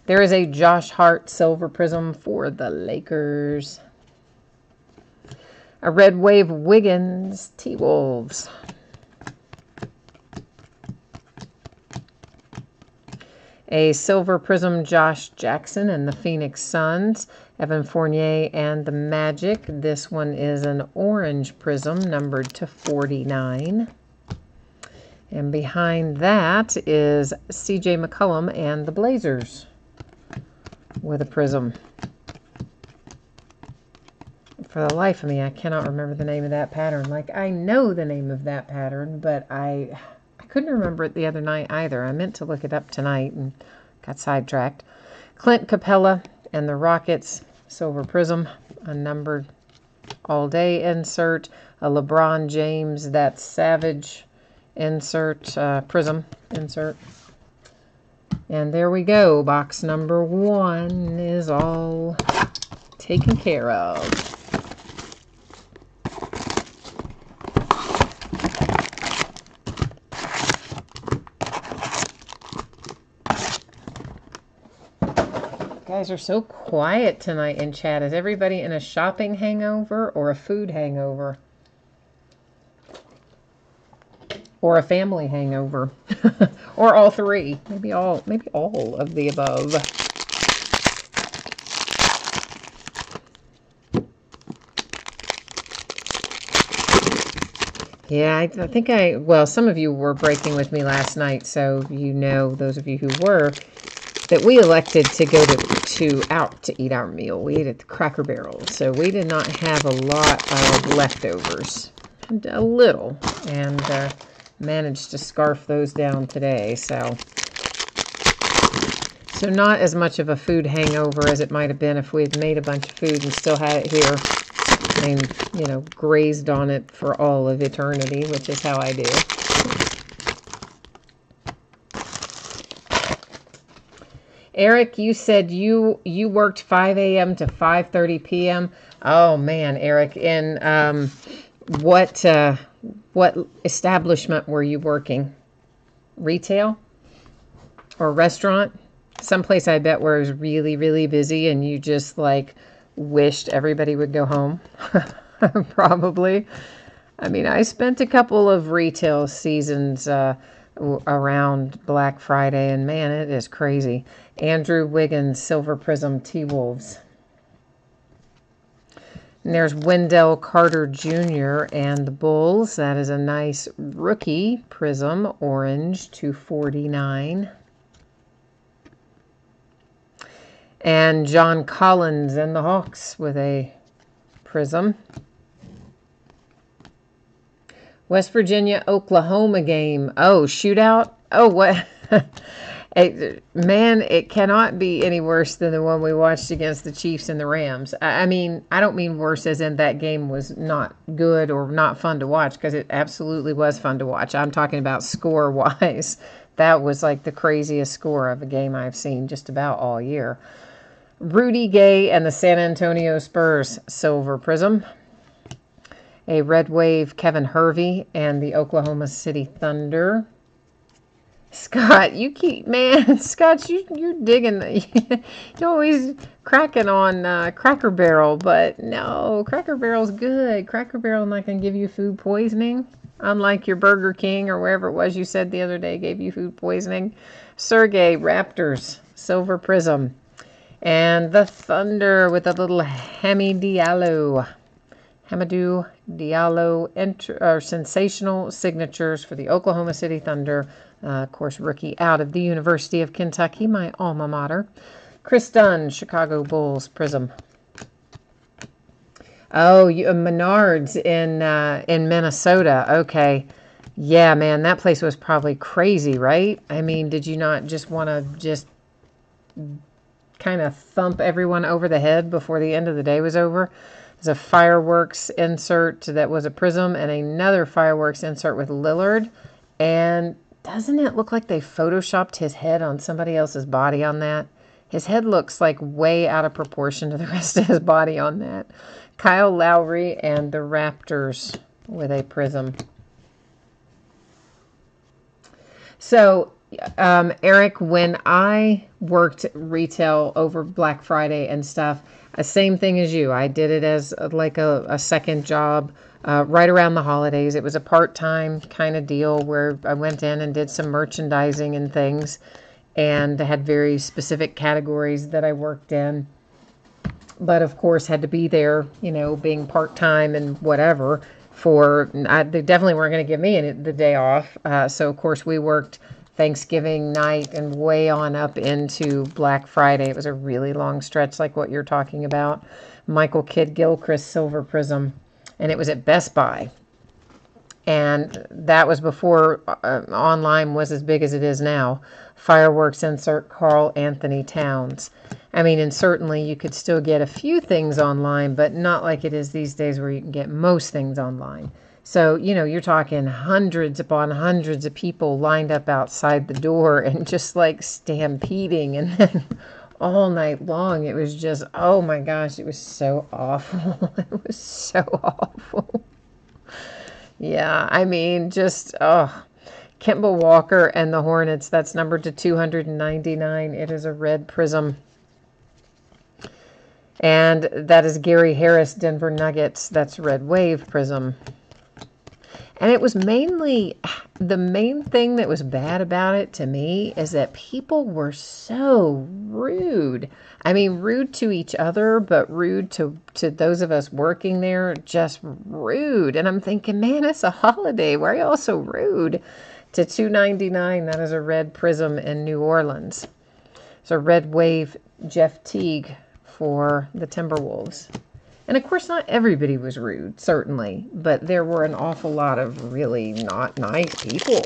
There is a Josh Hart silver Prism for the Lakers. A red wave Wiggins T-Wolves. A silver Prism Josh Jackson and the Phoenix Suns. Evan Fournier and the Magic. This one is an orange Prism numbered to 49. And behind that is CJ McCollum and the Blazers with a Prism. For the life of me, I cannot remember the name of that pattern. Like, I know the name of that pattern, but I couldn't remember it the other night either. I meant to look it up tonight and got sidetracked. Clint Capella and the Rockets silver Prism, a numbered all day insert, a LeBron James That Savage insert, Prism insert. And there we go. Box number 1 is all taken care of. Guys are so quiet tonight in chat. Is everybody in a shopping hangover or a food hangover? or a family hangover, or all three. Maybe all of the above. Yeah, I think well, some of you were breaking with me last night, so you know, those of you who were, that we elected to go to out to eat our meal. We ate at the Cracker Barrel, so we did not have a lot of leftovers. A little, and managed to scarf those down today, so not as much of a food hangover as it might have been if we had made a bunch of food and still had it here and, grazed on it for all of eternity, which is how I do. Eric, you said you worked 5 a.m. to 5:30 p.m. Oh man, Eric, in what establishment were you working? Retail or restaurant? Someplace I bet where it was really, really busy and you just like wished everybody would go home. Probably. I mean, I spent a couple of retail seasons around Black Friday, and man, it is crazy. Andrew Wiggins, Silver Prism, T-Wolves. And there's Wendell Carter Jr. and the Bulls. That is a nice rookie prism, orange, 249. And John Collins and the Hawks with a prism. West Virginia, Oklahoma game. Oh, shootout? Oh, what? Man, it cannot be any worse than the one we watched against the Chiefs and the Rams. I mean, I don't mean worse as in that game was not good or not fun to watch, because it absolutely was fun to watch. I'm talking about score-wise. That was like the craziest score of a game I've seen just about all year. Rudy Gay and the San Antonio Spurs, Silver Prism. A Red Wave, Kevin Hervey and the Oklahoma City Thunder. Scott, Scott, you're digging. You're always cracking on Cracker Barrel, but no, Cracker Barrel's good. Cracker Barrel not going to give you food poisoning, unlike your Burger King or wherever it was you said the other day gave you food poisoning. Sergey, Raptors, Silver Prism. And the Thunder with a little Hamidou Diallo sensational signatures for the Oklahoma City Thunder. Of course, rookie out of the University of Kentucky, my alma mater. Chris Dunn, Chicago Bulls prism. Oh, Menards in Minnesota. Okay. Yeah, man, that place was probably crazy, right? I mean, did you not just want to just kind of thump everyone over the head before the end of the day was over? There's a fireworks insert that was a prism and another fireworks insert with Lillard. And doesn't it look like they photoshopped his head on somebody else's body on that? His head looks like way out of proportion to the rest of his body on that. Kyle Lowry and the Raptors with a prism. So, Eric, when I worked retail over Black Friday and stuff, same thing as you. I did it as like a second job right around the holidays. It was a part-time kind of deal where I went in and did some merchandising and things, and had very specific categories that I worked in. But of course had to be there, being part-time and whatever they definitely weren't going to give me the day off. So of course we worked Thanksgiving night and way on up into Black Friday. It was a really long stretch like what you're talking about. Michael Kidd Gilchrist Silver Prism, and it was at Best Buy. And that was before online was as big as it is now. Fireworks insert Karl Anthony Towns. I mean, and certainly you could still get a few things online, but not like it is these days where you can get most things online. So, you're talking hundreds upon hundreds of people lined up outside the door and just like stampeding. And then all night long, it was just, oh my gosh, it was so awful. It was so awful. Yeah, I mean, just, Kemba Walker and the Hornets, that's numbered to 299. It is a red prism. And that is Gary Harris, Denver Nuggets. That's Red Wave prism. And it was mainly, the main thing that was bad about it to me is that people were so rude. I mean, rude to each other, but rude to those of us working there, just rude. And I'm thinking, man, it's a holiday. Why are y'all so rude? To $2.99, that is a red Prism in New Orleans. It's a Red Wave Jeff Teague for the Timberwolves. And of course, not everybody was rude, certainly, but there were an awful lot of really not nice people.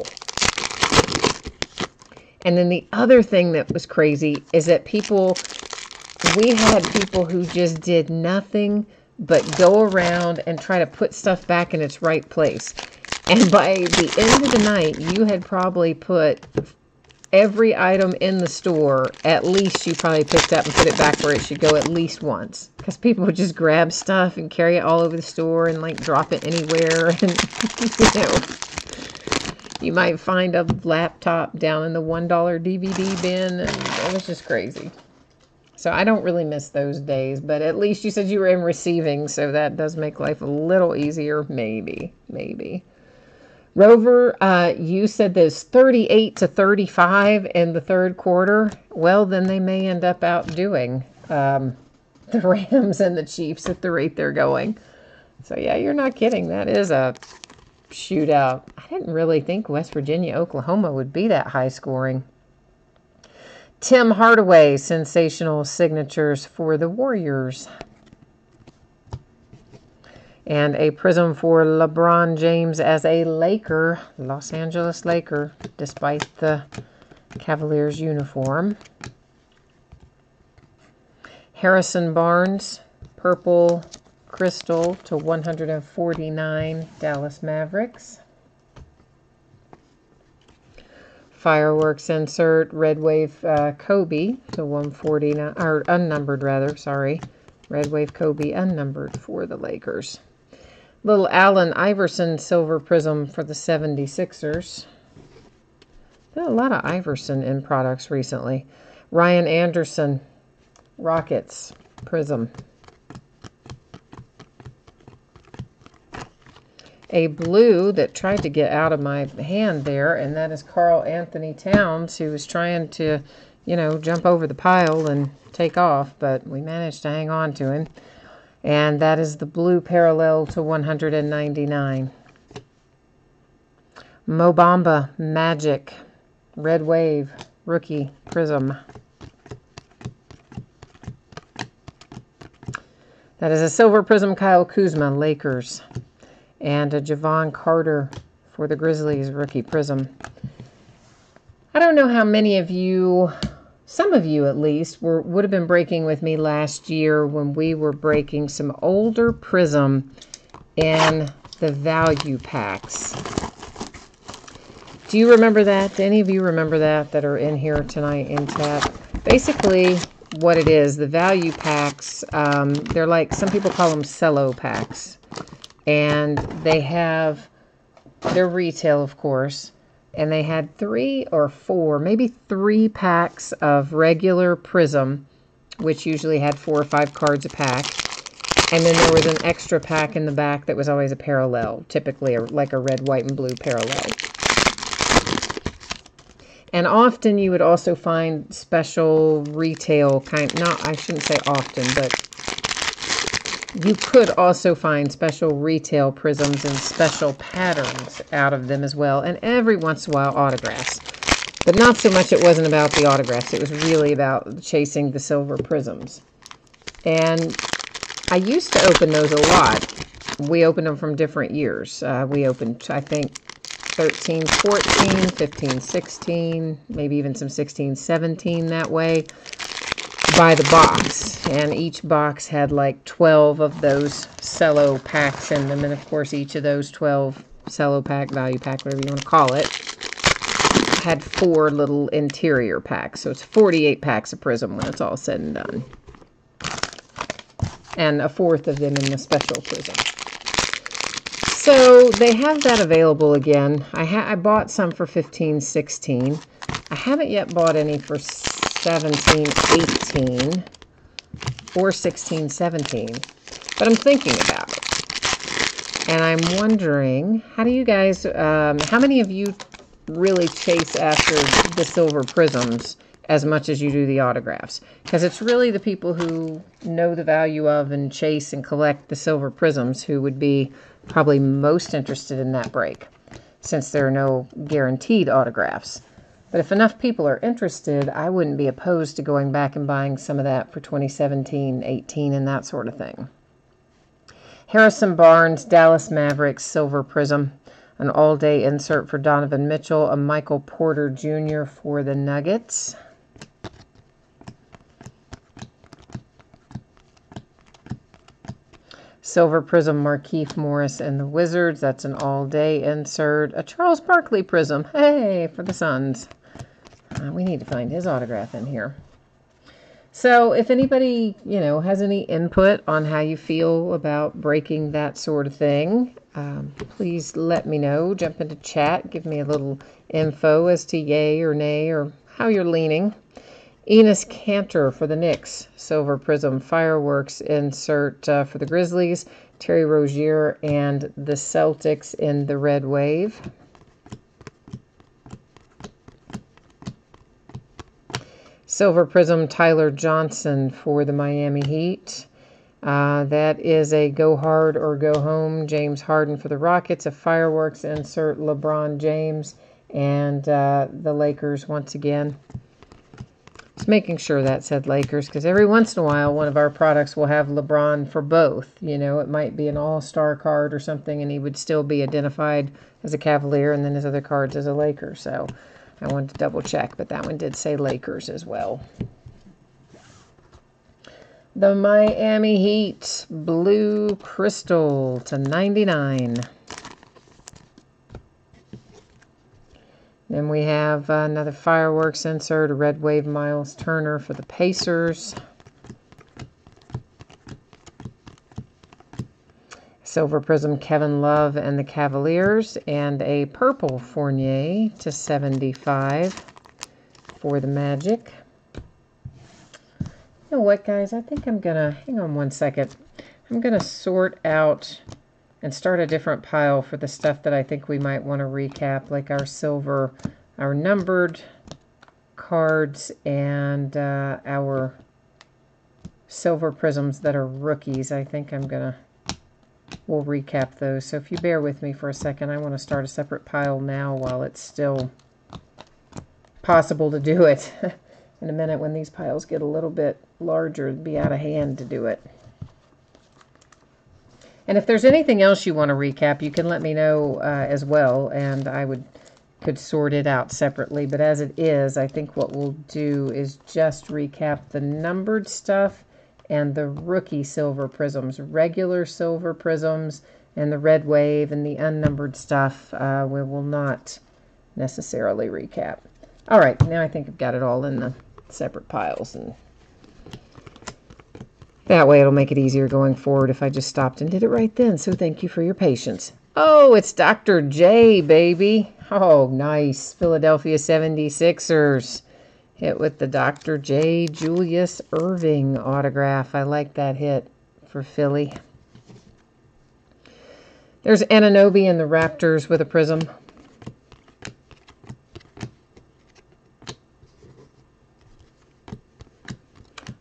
And then the other thing that was crazy is that we had people who just did nothing but go around and try to put stuff back in its right place. And by the end of the night, you had probably put every item in the store, at least you probably picked up and put it back where it should go at least once. Because people would just grab stuff and carry it all over the store and like drop it anywhere. And, you might find a laptop down in the $1 DVD bin. And it was just crazy. So I don't really miss those days. But at least you said you were in receiving. So that does make life a little easier. Maybe. Rover, you said there's 38 to 35 in the third quarter. Well, then they may end up outdoing the Rams and the Chiefs at the rate they're going. So, yeah, you're not kidding. That is a shootout. I didn't really think West Virginia, Oklahoma would be that high scoring. Tim Hardaway, sensational signatures for the Warriors. And a Prism for LeBron James as a Laker, Los Angeles Laker, despite the Cavaliers uniform. Harrison Barnes, purple crystal to 149, Dallas Mavericks. Fireworks insert, Red Wave Kobe to 149, or unnumbered rather, sorry. Red Wave Kobe unnumbered for the Lakers. Little Allen Iverson silver prism for the 76ers. Been a lot of Iverson in products recently. Ryan Anderson Rockets prism. A blue that tried to get out of my hand there, and that is Karl Anthony Towns, who was trying to, jump over the pile and take off, but we managed to hang on to him. And that is the blue parallel to 199. Mo Bamba Magic Red Wave rookie prism. That is a silver prism Kyle Kuzma Lakers. And a Javon Carter for the Grizzlies rookie prism. I don't know how many of you, some of you at least, would have been breaking with me last year when we were breaking some older prism in the value packs. Do you remember that? Do any of you remember that are in here tonight in chat? Basically, what it is, the value packs, they're like, some people call them cello packs. And they're retail, of course. And they had 3 or 4, maybe 3 packs of regular prism, which usually had 4 or 5 cards a pack. And then there was an extra pack in the back that was always a parallel, typically like a red, white, and blue parallel. And often you would also find special retail I shouldn't say often, but you could also find special retail prisms and special patterns out of them as well. And every once in a while, autographs. But not so much it wasn't about the autographs. It was really about chasing the silver prisms. And I used to open those a lot. We opened them from different years. We opened, I think, 13, 14, 15, 16, maybe even some 16, 17 that way. By the box, and each box had like 12 of those cello packs in them, and of course each of those 12 cello pack, value pack, whatever you want to call it, had 4 little interior packs, so it's 48 packs of prism when it's all said and done, and a 4th of them in the special prism. So they have that available again. I bought some for 15, 16. I haven't yet bought any for 17, 18, or 16, 17, but I'm thinking about it. And I'm wondering, how do you guys, how many of you really chase after the silver prisms as much as you do the autographs? Because it's really the people who know the value of and chase and collect the silver prisms who would be probably most interested in that break, since there are no guaranteed autographs. But if enough people are interested, I wouldn't be opposed to going back and buying some of that for 2017, 18, and that sort of thing. Harrison Barnes, Dallas Mavericks, Silver Prism. An all-day insert for Donovan Mitchell. A Michael Porter Jr. for the Nuggets. Silver Prism, Markieff Morris and the Wizards. That's an all-day insert. A Charles Barkley Prism. Hey, for the Suns. We need to find his autograph in here. So if anybody, has any input on how you feel about breaking that sort of thing, please let me know. Jump into chat. Give me a little info as to yay or nay or how you're leaning. Enes Kanter for the Knicks. Silver Prism Fireworks insert for the Grizzlies. Terry Rozier and the Celtics in the Red Wave. Silver Prism Tyler Johnson for the Miami Heat. That is a go hard or go home. James Harden for the Rockets. A fireworks insert LeBron James and the Lakers once again. Just making sure that said Lakers, because every once in a while one of our products will have LeBron for both. It might be an all-star card or something and he would still be identified as a Cavalier and then his other cards as a Laker. So I wanted to double check, but that one did say Lakers as well. The Miami Heat Blue Crystal /99. Then we have another fireworks insert, a Red Wave Miles Turner for the Pacers. Silver Prism Kevin Love and the Cavaliers, and a purple Fournier /75 for the Magic. You know what, guys? I think I'm gonna, hang on one second. I'm gonna sort out and start a different pile for the stuff that I think we might want to recap, like our silver, our numbered cards, and our silver prisms that are rookies. I think we'll recap those. So if you bear with me for a second, I want to start a separate pile now while it's still possible to do it. In a minute, when these piles get a little bit larger, it'd be out of hand to do it. And if there's anything else you want to recap, you can let me know as well, and I could sort it out separately. But as it is, I think what we'll do is just recap the numbered stuff and the rookie silver prisms, regular silver prisms, and the Red Wave, and the unnumbered stuff we will not necessarily recap. All right, now I think I've got it all in the separate piles, and that way it'll make it easier going forward if I just stopped and did it right then. So thank you for your patience. Oh, it's Dr. J, baby. Oh, nice. Philadelphia 76ers. Hit with the Dr. J. Julius Irving autograph. I like that hit for Philly. There's Anunoby and the Raptors with a prism.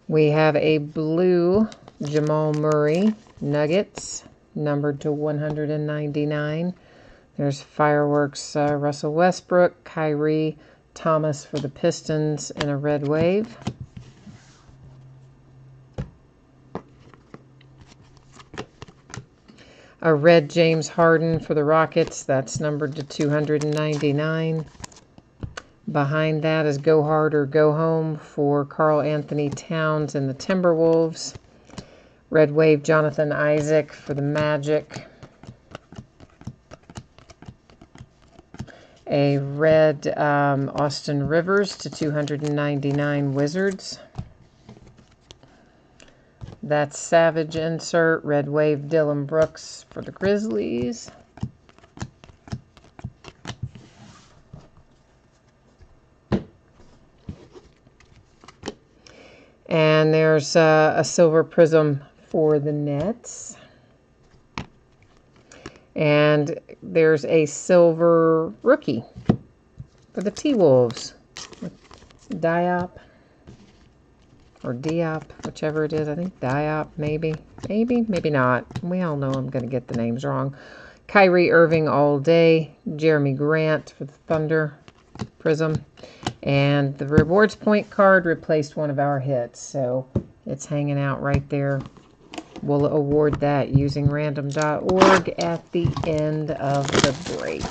We have a blue Jamal Murray Nuggets, numbered to 199. There's fireworks Russell Westbrook, Kyrie Thomas for the Pistons in a Red Wave. A red James Harden for the Rockets. That's numbered to 299. Behind that is Go Hard or Go Home for Karl Anthony Towns and the Timberwolves. Red Wave Jonathan Isaac for the Magic. A red Austin Rivers to 299 Wizards. That's Savage insert. Red Wave Dillon Brooks for the Grizzlies. And there's a silver prism for the Nets. And there's a silver rookie for the T-Wolves. Diop. Or Diop, whichever it is. I think Diop, maybe. Maybe not. We all know I'm going to get the names wrong. Kyrie Irving all day. Jeremy Grant for the Thunder Prism. And the rewards point card replaced one of our hits. So it's hanging out right there. We'll award that using random.org at the end of the break.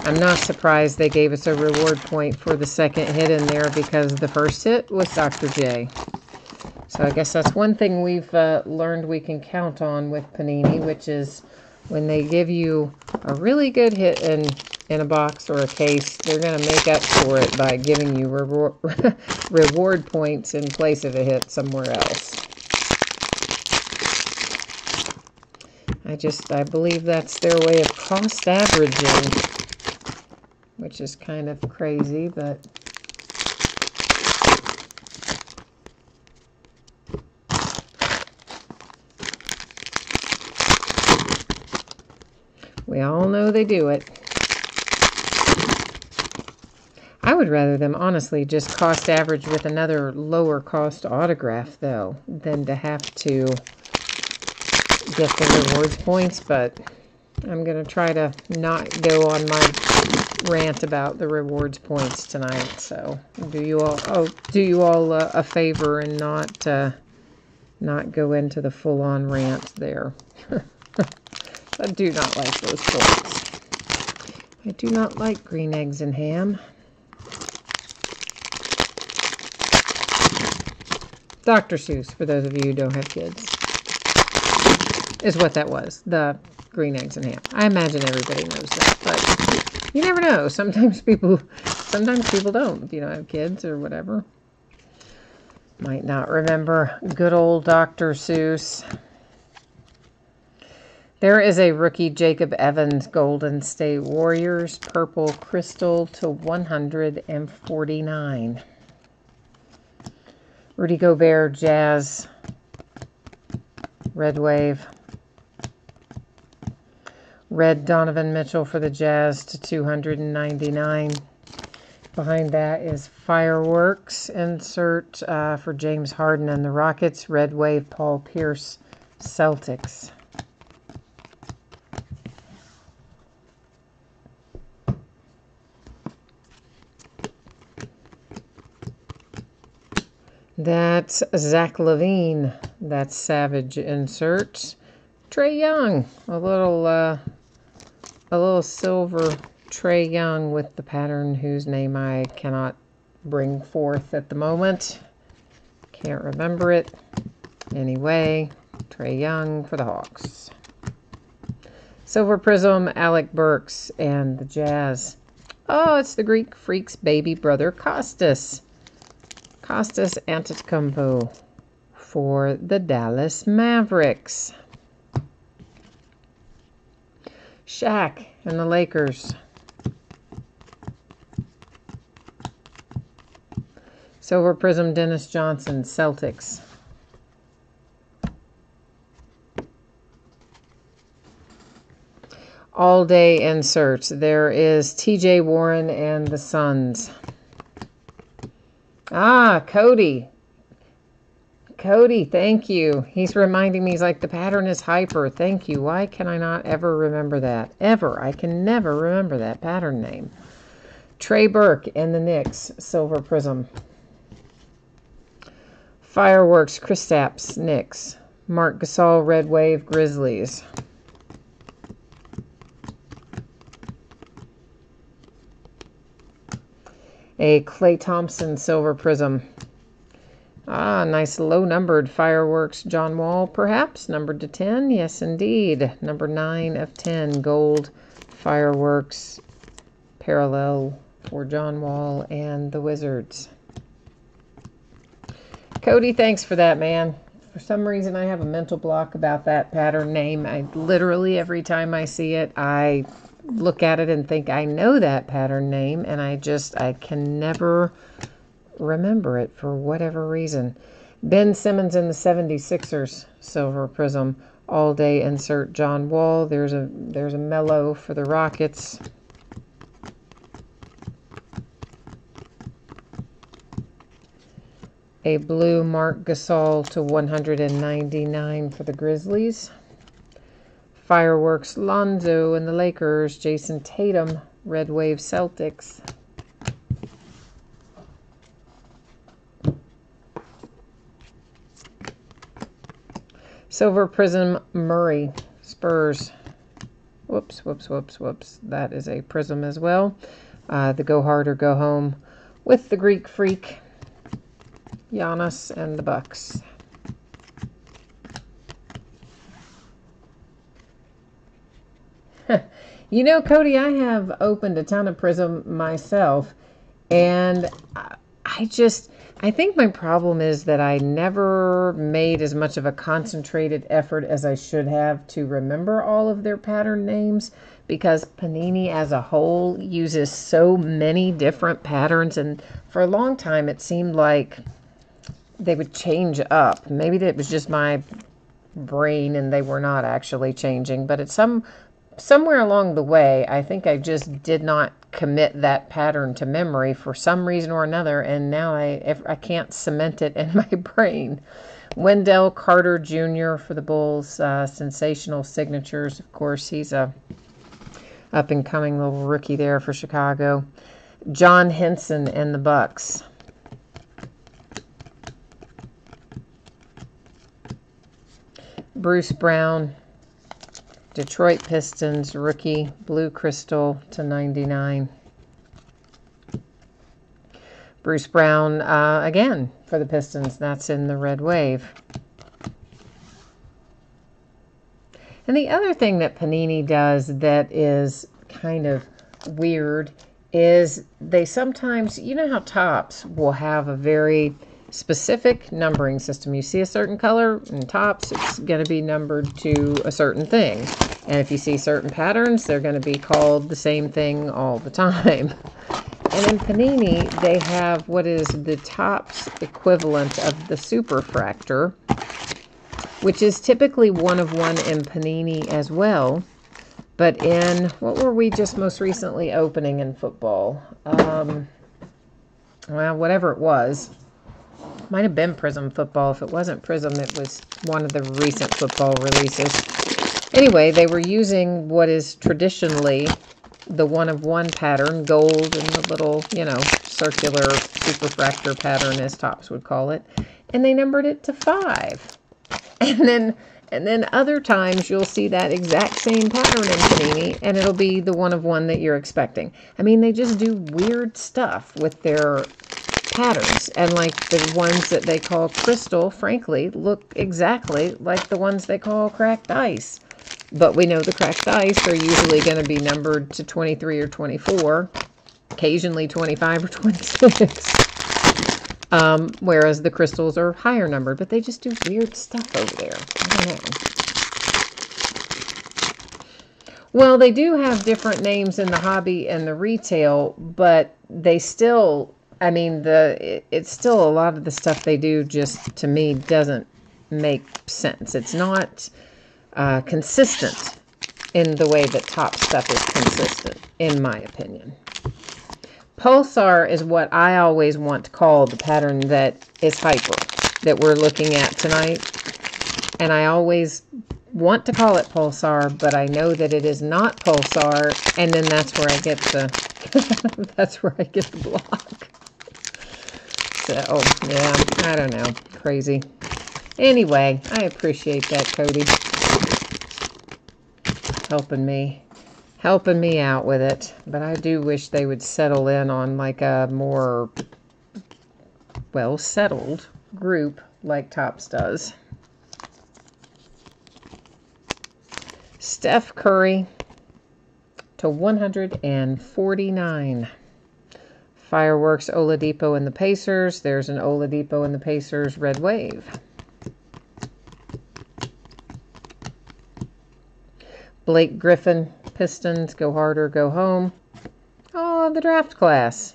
I'm not surprised they gave us a reward point for the second hit in there because the first hit was Dr. J. So I guess that's one thing we've learned we can count on with Panini, which is when they give you a really good hit in a box or a case, they're going to make up for it by giving you reward points in place of a hit somewhere else. I believe that's their way of cost averaging, which is kind of crazy, but we all know they do it. I would rather them, honestly, just cost average with another lower cost autograph, though, than to have to get the rewards points, but I'm going to try to not go on my rant about the rewards points tonight. So do you all a favor and not go into the full-on rant there. I do not like those points. I do not like green eggs and ham. Dr. Seuss, for those of you who don't have kids, is what that was. The green eggs and ham. I imagine everybody knows that, but you never know. Sometimes people don't, if you don't have kids or whatever. Might not remember good old Dr. Seuss. There is a rookie Jacob Evans Golden State Warriors purple crystal to 149. Rudy Gobert Jazz Red Wave. Red Donovan Mitchell for the Jazz to 299. Behind that is Fireworks insert for James Harden and the Rockets. Red Wave Paul Pierce Celtics. That's Zach LaVine. That's Savage insert. Trae Young, a little silver Trae Young with the pattern whose name I cannot bring forth at the moment. Can't remember it. Anyway, Trae Young for the Hawks. Silver Prism, Alec Burks and the Jazz. Oh, it's the Greek Freak's baby brother, Kostas. Kostas Antetokounmpo for the Dallas Mavericks. Shaq and the Lakers. Silver Prism, Dennis Johnson, Celtics. All day inserts. There is TJ Warren and the Suns. Ah, Cody. Cody, thank you. He's reminding me, he's like, the pattern is hyper. Thank you. Why can I not ever remember that? Ever. I can never remember that pattern name. Trey Burke and the Knicks, Silver Prism. Fireworks, Kristaps, Knicks. Marc Gasol, Red Wave, Grizzlies. A Klay Thompson Silver Prism. Ah, nice low-numbered Fireworks John Wall, perhaps. Numbered to 10. Yes, indeed. Number 9 of 10. Gold Fireworks parallel for John Wall and the Wizards. Cody, thanks for that, man. For some reason, I have a mental block about that pattern name. I literally, every time I see it, I look at it and think I know that pattern name, and I can never remember it for whatever reason. Ben Simmons and the 76ers silver prism. All day insert John Wall. There's a Melo for the Rockets. A blue Marc Gasol to 199 for the Grizzlies. Fireworks Lonzo and the Lakers. Jason Tatum, Red Wave Celtics. Silver Prism Murray, Spurs. Whoops. That is a prism as well. The Go Hard or Go Home with the Greek Freak, Giannis and the Bucks. You know, Cody, I have opened a ton of prism myself, and I think my problem is that I never made as much of a concentrated effort as I should have to remember all of their pattern names, because Panini as a whole uses so many different patterns, and for a long time it seemed like they would change up. Maybe it was just my brain and they were not actually changing, but it's somewhere along the way, I think I just did not commit that pattern to memory for some reason or another, and now I can't cement it in my brain. Wendell Carter Jr. for the Bulls, sensational signatures. Of course, he's a up-and-coming little rookie there for Chicago. John Henson and the Bucks. Bruce Brown, Detroit Pistons, rookie, blue crystal to 99. Bruce Brown, again, for the Pistons. That's in the Red Wave. And the other thing that Panini does that is kind of weird is they sometimes, you know how Topps will have a very specific numbering system. You see a certain color in Topps, it's going to be numbered to a certain thing. And if you see certain patterns, they're going to be called the same thing all the time. And in Panini, they have what is the Topps equivalent of the Superfractor, which is typically 1 of 1 in Panini as well. But in, what were we just most recently opening in football? Well, whatever it was. Might have been Prism Football. If it wasn't Prism, it was one of the recent football releases. Anyway, they were using what is traditionally the 1 of 1 pattern, gold and the little, you know, circular superfractor pattern, as Topps would call it, and they numbered it to 5. And then other times you'll see that exact same pattern in Panini, and it'll be the 1 of 1 that you're expecting. I mean, they just do weird stuff with their patterns, and like the ones that they call crystal, frankly, look exactly like the ones they call cracked ice. But we know the cracked ice are usually going to be numbered to 23 or 24, occasionally 25 or 26. Whereas the crystals are higher numbered, but they just do weird stuff over there. I don't know. Well, they do have different names in the hobby and the retail, but they still, I mean, it's still a lot of the stuff they do just, to me, doesn't make sense. It's not consistent in the way that Top stuff is consistent, in my opinion. Pulsar is what I always want to call the pattern that is hyper, that we're looking at tonight. And I always want to call it Pulsar, but I know that it is not Pulsar, and then that's where I get the that's where I get the block. So, yeah, I don't know. Crazy. Anyway, I appreciate that, Cody. Helping me out with it. But I do wish they would settle in on like a more well settled group like Topps does. Steph Curry to 149. Fireworks Oladipo and the Pacers. There's an Oladipo and the Pacers Red Wave. Blake Griffin, Pistons, go hard or go home. Oh, the draft class.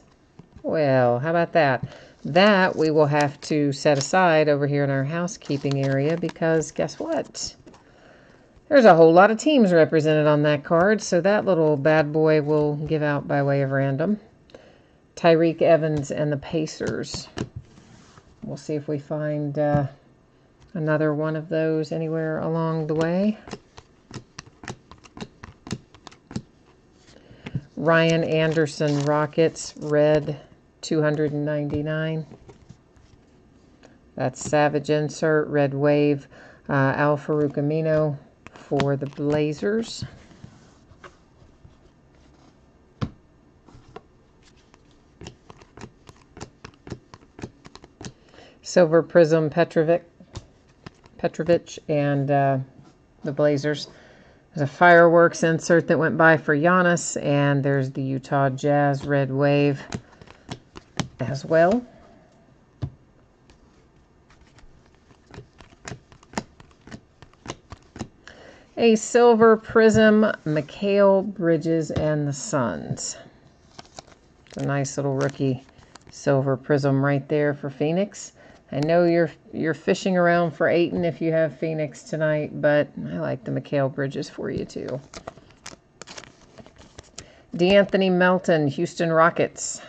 Well, how about that? That we will have to set aside over here in our housekeeping area because guess what? There's a whole lot of teams represented on that card, so that little bad boy will give out by way of random. Tyreek Evans and the Pacers. We'll see if we find another one of those anywhere along the way. Ryan Anderson, Rockets, red, 299. That's Savage insert, red wave. Al Farouk Amino for the Blazers. Silver Prism, Petrovic and the Blazers. There's a fireworks insert that went by for Giannis, and there's the Utah Jazz red wave as well. A silver prism, Mikal Bridges and the Suns. It's a nice little rookie silver prism right there for Phoenix. I know you're fishing around for Ayton if you have Phoenix tonight, but I like the Mikal Bridges for you too. De'Anthony Melton, Houston Rockets.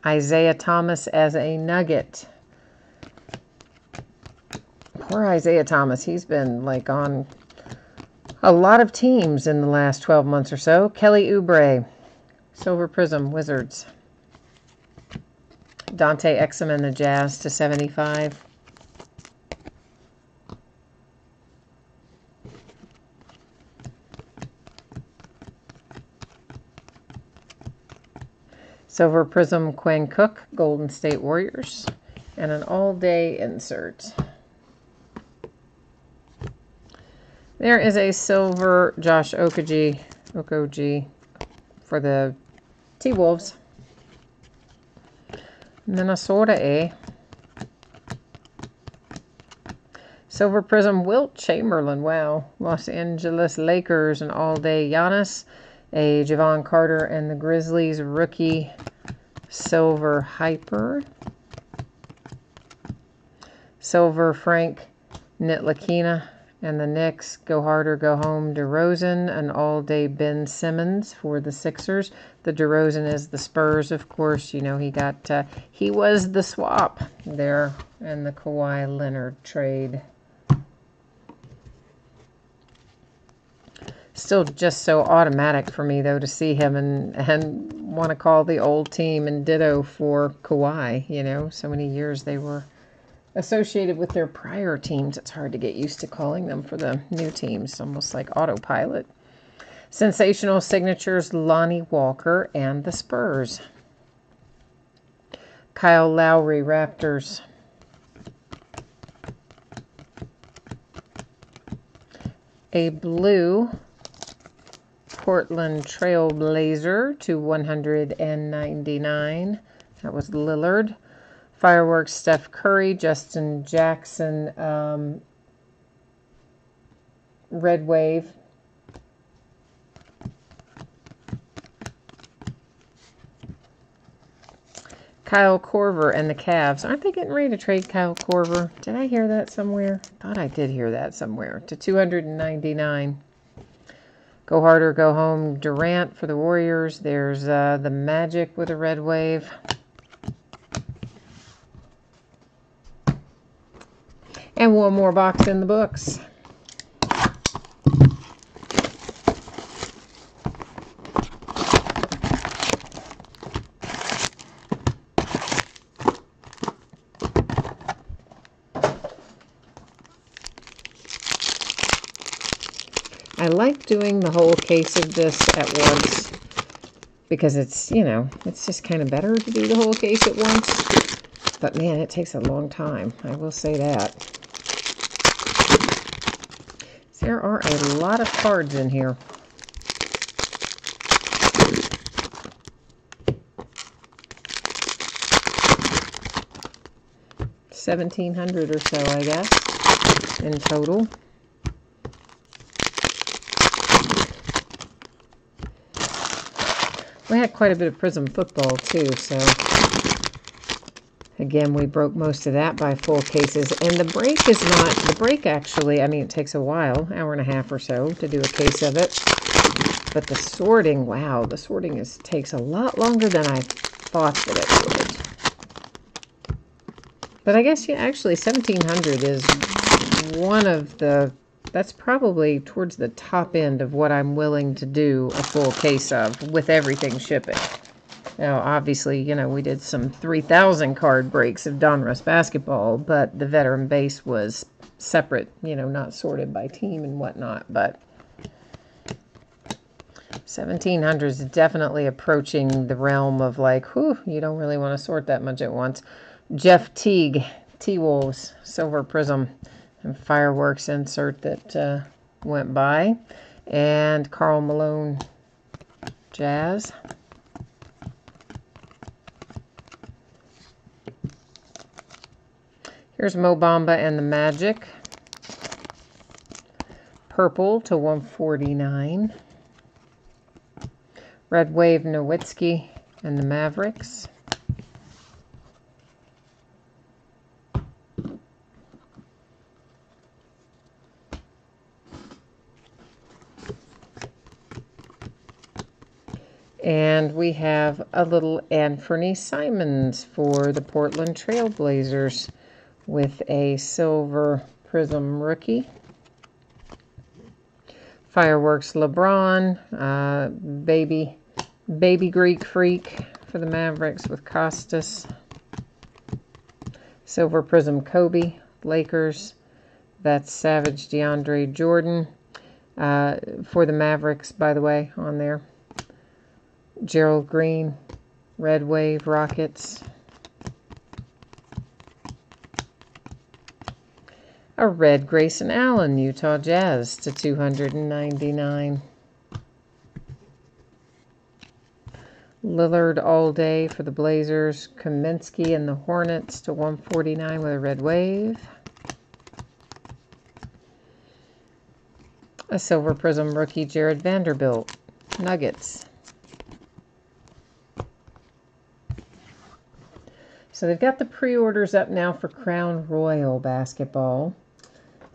Isaiah Thomas as a Nugget. Poor Isaiah Thomas. He's been like on a lot of teams in the last 12 months or so. Kelly Oubre, Silver Prism, Wizards. Dante Exum and the Jazz to 75. Silver Prism, Quinn Cook, Golden State Warriors. And an all-day insert. There is a silver Josh Okogie for the T-Wolves. Minnesota, Silver Prism, Wilt Chamberlain. Wow. Los Angeles Lakers, an all-day Giannis. A Javon Carter and the Grizzlies rookie silver hyper. Silver Frank Ntilikina and the Knicks, go harder, go home, DeRozan, an all-day Ben Simmons for the Sixers. The DeRozan is the Spurs, of course. You know, he was the swap there in the Kawhi Leonard trade. Still just so automatic for me, though, to see him and want to call the old team and ditto for Kawhi. You know, so many years they were associated with their prior teams. It's hard to get used to calling them for the new teams, almost like autopilot. Sensational signatures, Lonnie Walker and the Spurs. Kyle Lowry, Raptors. A blue Portland Trail Blazer to 199. That was Lillard. Fireworks, Steph Curry, Justin Jackson, red wave. Kyle Korver and the Cavs. Aren't they getting ready to trade Kyle Korver? Did I hear that somewhere? Thought I did hear that somewhere. To 299. Go harder, go home. Durant for the Warriors. There's the Magic with a red wave. And one more box in the books. I like doing the whole case of this at once because it's, you know, it's just kind of better to do the whole case at once. But man, it takes a long time. I will say that. There are a lot of cards in here. $1,700 or so, I guess, in total. We had quite a bit of Prism football too, so again, we broke most of that by full cases. And the break is not, the break actually, I mean, it takes a while, hour and a half or so to do a case of it. But the sorting, wow, the sorting takes a lot longer than I thought that it would. But I guess, yeah, actually 1700 is one of the, that's probably towards the top end of what I'm willing to do a full case of with everything shipping. Now, obviously, you know, we did some 3,000 card breaks of Donruss basketball, but the veteran base was separate, you know, not sorted by team and whatnot. But 1700 is definitely approaching the realm of like, whew, you don't really want to sort that much at once. Jeff Teague, T-Wolves, Silver Prism, and Fireworks insert that went by. And Karl Malone, Jazz. Here's Mo Bamba and the Magic. Purple to 149. Red Wave, Nowitzki and the Mavericks. And we have a little Anthony Simons for the Portland Trail Blazers with a Silver Prism rookie. Fireworks LeBron, Baby Greek Freak for the Mavericks with Costas. Silver Prism Kobe, Lakers. That's Savage DeAndre Jordan for the Mavericks, by the way, on there. Gerald Green, Red Wave, Rockets. A red Grayson Allen, Utah Jazz to 299. Lillard all day for the Blazers. Kaminsky and the Hornets to 149 with a red wave. A Silver Prism rookie, Jared Vanderbilt, Nuggets. So they've got the pre-orders up now for Crown Royal basketball.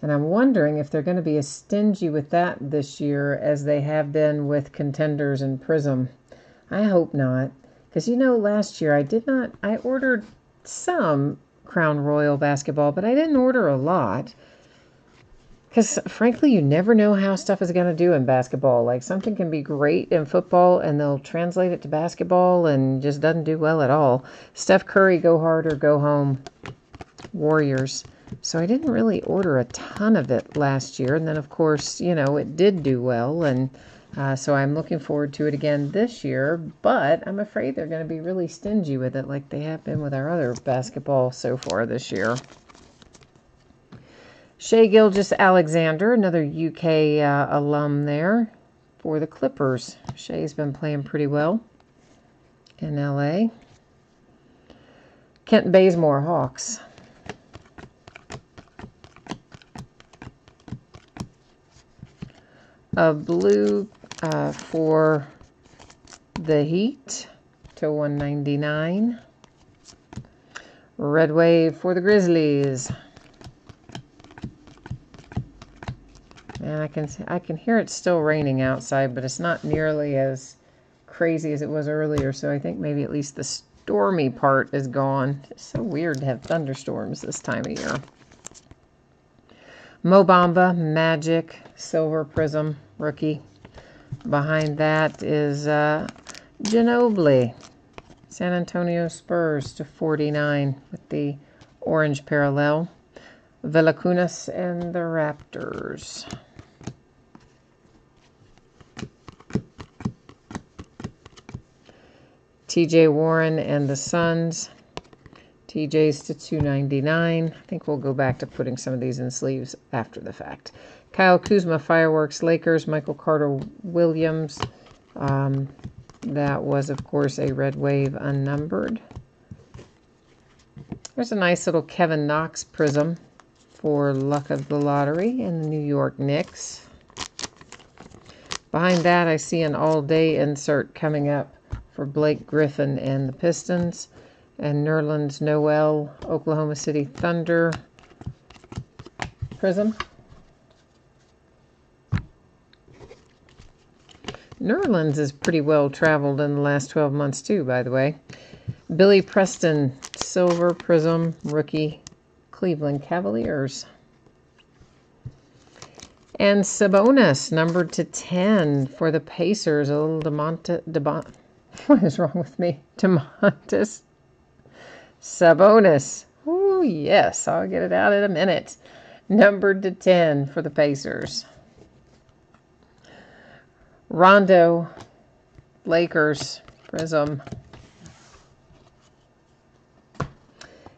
And I'm wondering if they're going to be as stingy with that this year as they have been with Contenders and Prism. I hope not. Because, you know, last year I ordered some Crown Royal basketball, but I didn't order a lot. Because, frankly, you never know how stuff is going to do in basketball. Like, something can be great in football, and they'll translate it to basketball and just doesn't do well at all. Steph Curry, go hard or go home. Warriors. So I didn't really order a ton of it last year. And then, of course, you know, it did do well. And so I'm looking forward to it again this year. But I'm afraid they're going to be really stingy with it like they have been with our other basketball so far this year. Shai Gilgeous-Alexander, another UK alum there for the Clippers. Shai's been playing pretty well in LA. Kent Bazemore, Hawks. A blue for the Heat to 199. Red Wave for the Grizzlies. And I can hear it's still raining outside, but it's not nearly as crazy as it was earlier. So I think maybe at least the stormy part is gone. It's so weird to have thunderstorms this time of year. Mo Bamba, Magic, Silver Prism, rookie. Behind that is Ginobili, San Antonio Spurs to 49 with the orange parallel. Valanciunas and the Raptors. TJ Warren and the Suns. TJ's to 299. I think we'll go back to putting some of these in sleeves after the fact. Kyle Kuzma, Fireworks, Lakers. Michael Carter Williams. That was, of course, a Red Wave unnumbered. There's a nice little Kevin Knox Prism for Luck of the Lottery in the New York Knicks. Behind that, I see an all-day insert coming up for Blake Griffin and the Pistons. And Nerlens Noel, Oklahoma City Thunder Prism. Nerlens is pretty well traveled in the last 12 months too, by the way. Billy Preston, Silver Prism, rookie, Cleveland Cavaliers. And Sabonis, numbered to 10 for the Pacers. A little what is wrong with me? Domantas Sabonis. Oh, yes, I'll get it out in a minute. Numbered to 10 for the Pacers. Rondo, Lakers, Prism.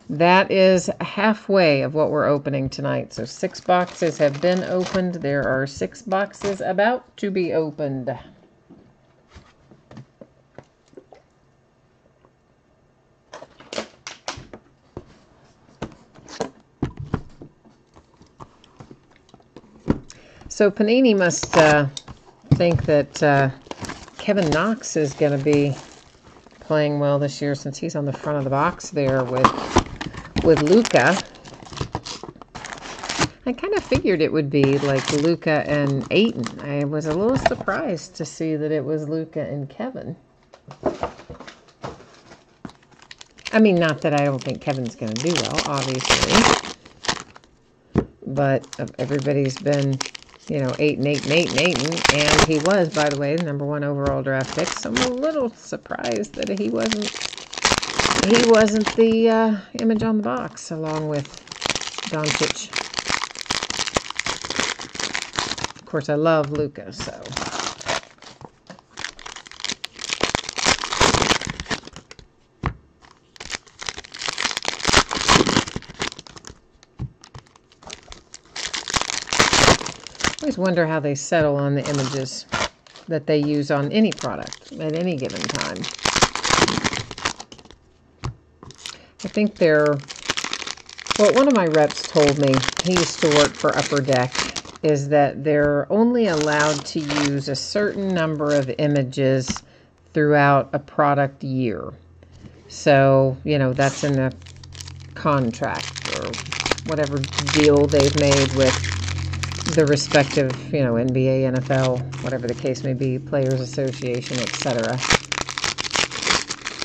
That is halfway of what we're opening tonight. So 6 boxes have been opened. There are 6 boxes about to be opened. So Panini must think that Kevin Knox is going to be playing well this year since he's on the front of the box there with Luka. I kind of figured it would be like Luka and Ayton. I was a little surprised to see that it was Luka and Kevin. I mean, not that I don't think Kevin's going to do well, obviously. But everybody's been, you know, Ayton, and he was, by the way, the #1 overall draft pick. So I'm a little surprised that he wasn't the image on the box, along with Doncic. Of course, I love Luka, so. I always wonder how they settle on the images that they use on any product at any given time. I think what one of my reps told me, he used to work for Upper Deck, is that they're only allowed to use a certain number of images throughout a product year. So, you know, that's in the contract or whatever deal they've made with the respective, you know, NBA, NFL, whatever the case may be, Players Association, etc.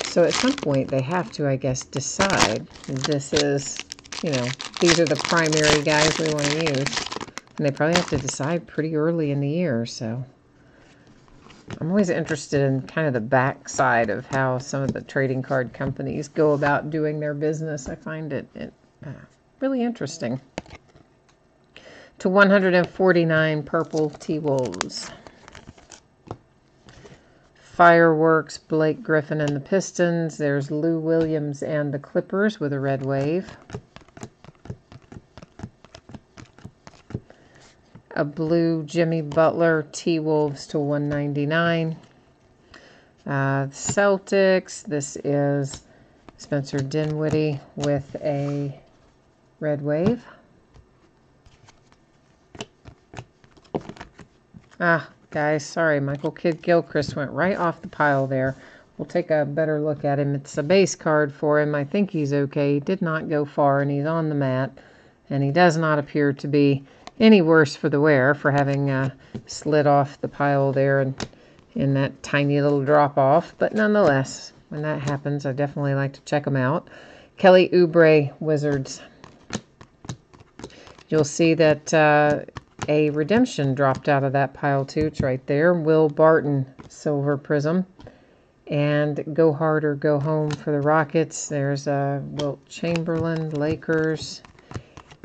So at some point they have to, I guess, decide this is, you know, these are the primary guys we want to use. And they probably have to decide pretty early in the year. So I'm always interested in kind of the backside of how some of the trading card companies go about doing their business. I find it really interesting. To 149, purple T-Wolves. Fireworks, Blake Griffin and the Pistons. There's Lou Williams and the Clippers with a red wave. A blue Jimmy Butler, T-Wolves to 199. Celtics, this is Spencer Dinwiddie with a red wave. Guys, sorry, Michael Kidd-Gilchrist went right off the pile there. We'll take a better look at him. It's a base card for him. I think he's okay. He did not go far, and he's on the mat. And he does not appear to be any worse for the wear for having slid off the pile there and in that tiny little drop-off. But nonetheless, when that happens, I definitely like to check them out. Kelly Oubre, Wizards. You'll see that a redemption dropped out of that pile too. It's right there. Will Barton, Silver Prism. And Go Hard or Go Home for the Rockets. There's Wilt Chamberlain, Lakers.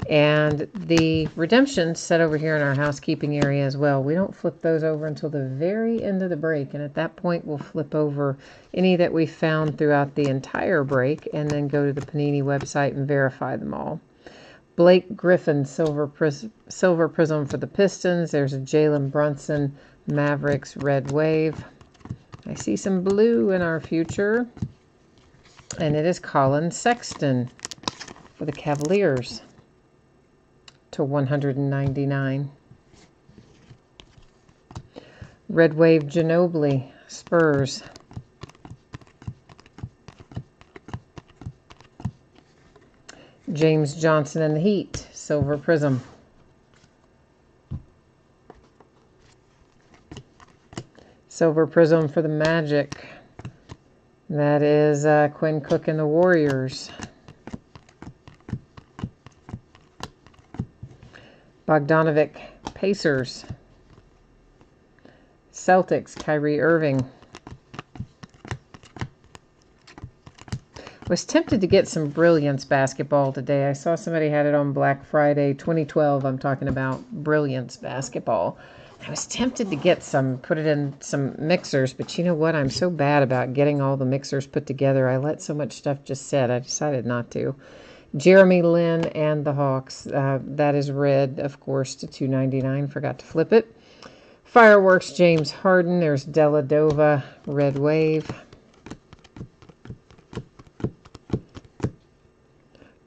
And the redemptions set over here in our housekeeping area as well. We don't flip those over until the very end of the break. And at that point, we'll flip over any that we found throughout the entire break and then go to the Panini website and verify them all. Blake Griffin, Silver Prism for the Pistons. There's a Jalen Brunson, Mavericks, red wave. I see some blue in our future. And it is Colin Sexton for the Cavaliers to 199. Red wave Ginobili, Spurs. James Johnson and the Heat, Silver Prism. Silver Prism for the Magic. That is Quinn Cook and the Warriors. Bogdanovic, Pacers. Celtics, Kyrie Irving. Was tempted to get some Brilliance basketball today. I saw somebody had it on Black Friday, 2012. I'm talking about Brilliance basketball. I was tempted to get some, put it in some mixers, but you know what? I'm so bad about getting all the mixers put together. I let so much stuff just sit. I decided not to. Jeremy Lin and the Hawks. That is red, of course, to $2.99. Forgot to flip it. Fireworks, James Harden. There's Deladova, Red Wave.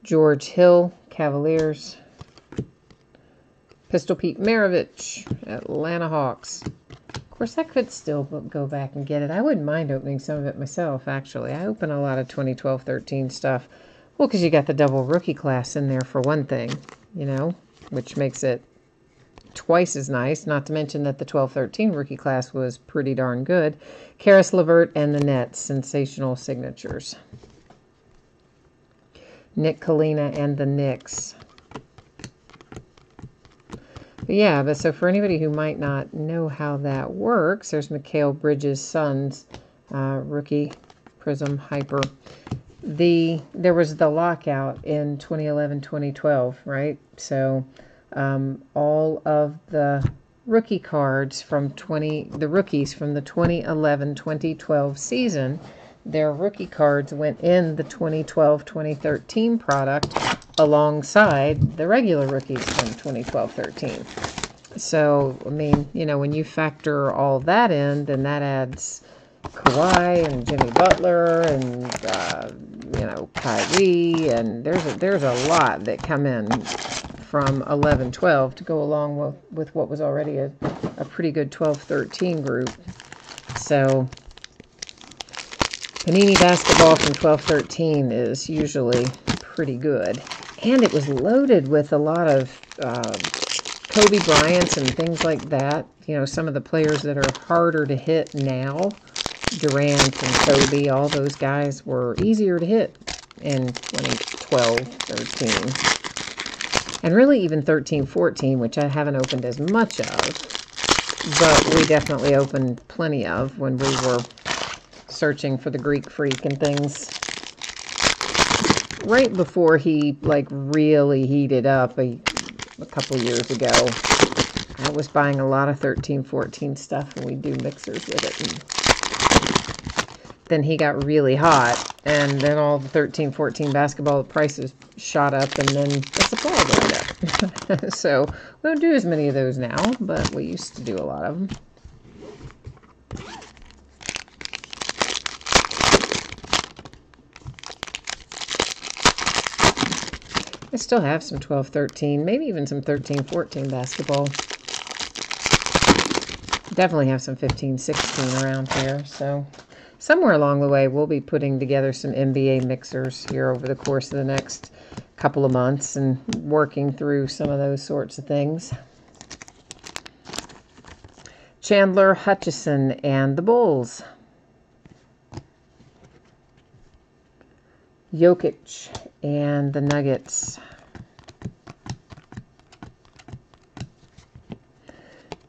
George Hill, Cavaliers. Pistol Pete Maravich, Atlanta Hawks. Of course, I could still go back and get it. I wouldn't mind opening some of it myself, actually. I open a lot of 2012-13 stuff. Well, because you got the double rookie class in there for one thing, you know, which makes it twice as nice. Not to mention that the 12-13 rookie class was pretty darn good. Karis LeVert and the Nets, sensational signatures. Nick Kalina and the Knicks. But yeah, but so for anybody who might not know how that works, there's Mikal Bridges' Suns, rookie Prism Hyper. There was the lockout in 2011-2012, right? So all of the rookie cards from the rookies from the 2011-2012 season, their rookie cards went in the 2012-2013 product alongside the regular rookies from 2012-13. So, I mean, you know, when you factor all that in, then that adds Kawhi and Jimmy Butler and, you know, Kyrie, and there's a lot that come in from 11-12 to go along with what was already a pretty good 12-13 group. So Panini basketball from 12-13 is usually pretty good. And it was loaded with a lot of Kobe Bryants and things like that. You know, some of the players that are harder to hit now, Durant and Kobe, all those guys were easier to hit in 2012-13. And really even 13-14, which I haven't opened as much of, but we definitely opened plenty of when we were searching for the Greek Freak and things. Right before he, like, really heated up a couple years ago, I was buying a lot of 13-14 stuff, and we do mixers with it. And then he got really hot, and then all the 13-14 basketball prices shot up, and then the supply dried up. So we don't do as many of those now, but we used to do a lot of them. I still have some 12-13, maybe even some 13-14 basketball. Definitely have some 15-16 around here. So somewhere along the way, we'll be putting together some NBA mixers here over the course of the next couple of months and working through some of those sorts of things. Chandler Hutchison and the Bulls. Jokic and the Nuggets.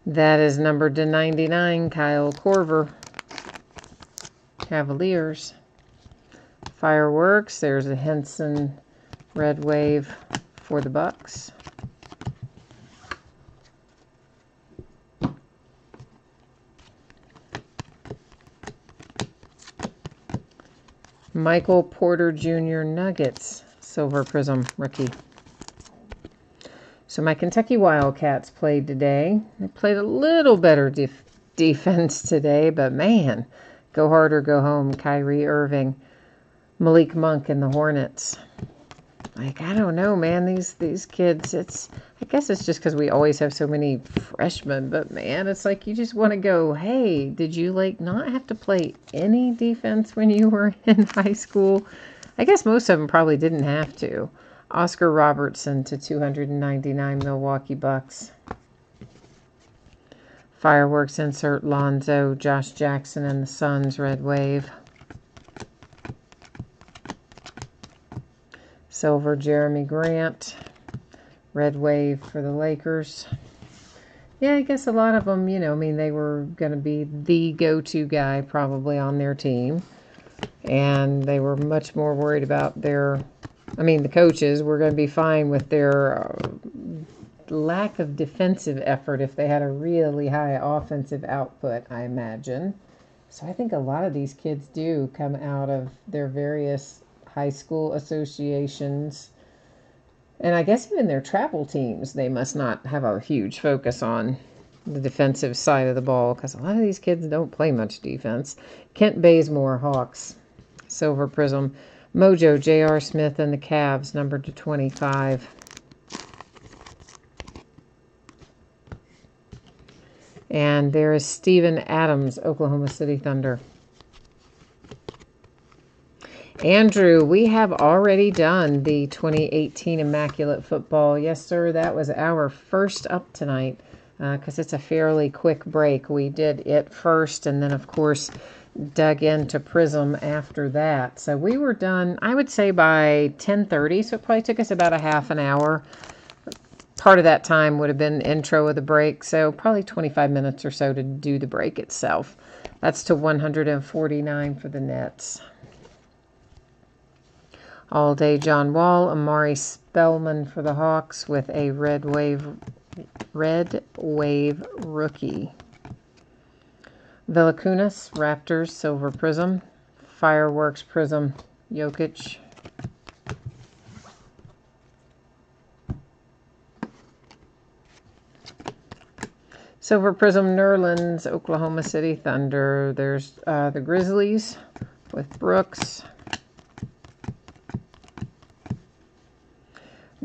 That is numbered to 99, Kyle Korver. Cavaliers. Fireworks, there's a Henson Red Wave for the Bucks. Michael Porter Jr. Nuggets, Silver Prism rookie. So my Kentucky Wildcats played today. They played a little better defense today, but man, go hard or go home. Kyrie Irving, Malik Monk, and the Hornets. Like, I don't know, man. These kids, I guess it's just because we always have so many freshmen, but man, it's like you just want to go, hey, did you like not have to play any defense when you were in high school? I guess most of them probably didn't have to. Oscar Robertson to 299 Milwaukee Bucks. Fireworks insert Lonzo, Josh Jackson and the Suns, red wave. Silver, Jeremy Grant, red wave for the Lakers. Yeah, I guess a lot of them, I mean, they were going to be the go-to guy probably on their team. And they were much more worried about the coaches were going to be fine with their lack of defensive effort if they had a really high offensive output, I imagine. So I think a lot of these kids do come out of their various high school associations. And I guess even their travel teams, they must not have a huge focus on the defensive side of the ball because a lot of these kids don't play much defense. Kent Bazemore, Hawks. Silver Prism. Mojo, J.R. Smith and the Cavs, numbered to 25. And there is Steven Adams, Oklahoma City Thunder. Andrew, we have already done the 2018 Immaculate Football. Yes, sir, that was our first up tonight because it's a fairly quick break. We did it first and then, of course, dug into Prism after that. So we were done, I would say, by 10:30, so it probably took us about a half an hour. Part of that time would have been intro of the break, so probably 25 minutes or so to do the break itself. That's to 149 for the Nets. All day John Wall, Amari Spellman for the Hawks with a red wave rookie. Villacunas, Raptors, Silver Prism. Fireworks Prism, Jokic. Silver Prism, Nerlens, Oklahoma City Thunder. There's the Grizzlies with Brooks.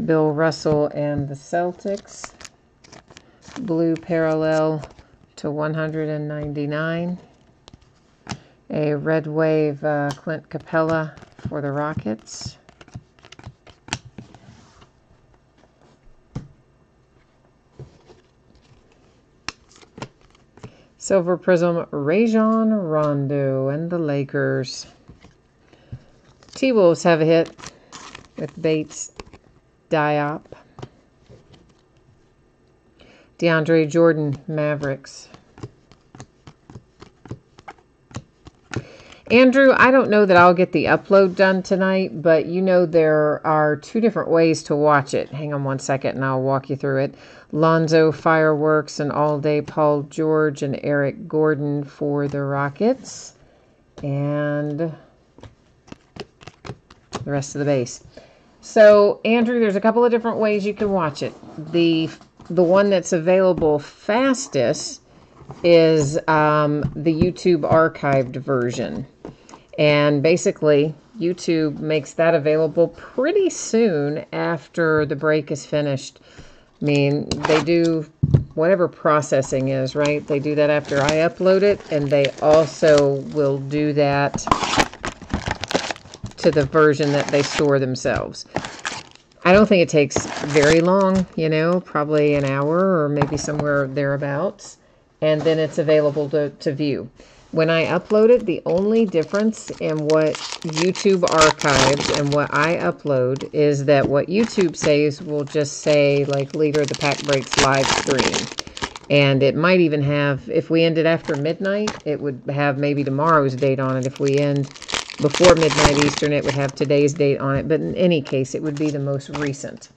Bill Russell and the Celtics. Blue parallel to 199. A red wave Clint Capella for the Rockets. Silver Prism, Rajon Rondo and the Lakers. T-Wolves have a hit with Bates Diop. DeAndre Jordan, Mavericks. Andrew, I don't know that I'll get the upload done tonight, but there are two different ways to watch it. Hang on one second and I'll walk you through it. Lonzo, Fireworks, and All Day Paul George and Eric Gordon for the Rockets. And the rest of the base. So, Andrew, there's a couple of different ways you can watch it. The one that's available fastest is the YouTube archived version. And basically, YouTube makes that available pretty soon after the break is finished. I mean, they do whatever processing is, right? They do that after I upload it, and they also will do that to the version that they store themselves. I don't think it takes very long, probably an hour or maybe somewhere thereabouts. And then it's available to view. When I upload it, the only difference in what YouTube archives and what I upload is that what YouTube saves will just say, like, Leader of the Pack Breaks live stream. And it might even have, if we ended after midnight, it would have maybe tomorrow's date on it. If we end before midnight Eastern, it would have today's date on it. But in any case, it would be the most recent.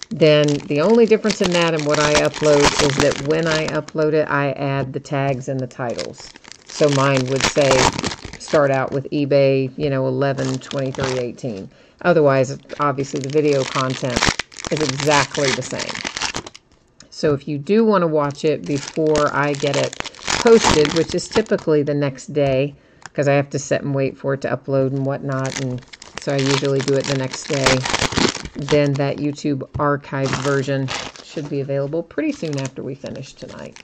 Then the only difference in that and what I upload is that when I upload it, I add the tags and the titles. So mine would say, start out with eBay, 11/23/18. Otherwise, obviously, the video content is exactly the same. So if you do want to watch it before I get it posted, which is typically the next day, because I have to sit and wait for it to upload and whatnot, and so I usually do it the next day, then that YouTube archived version should be available pretty soon after we finish tonight.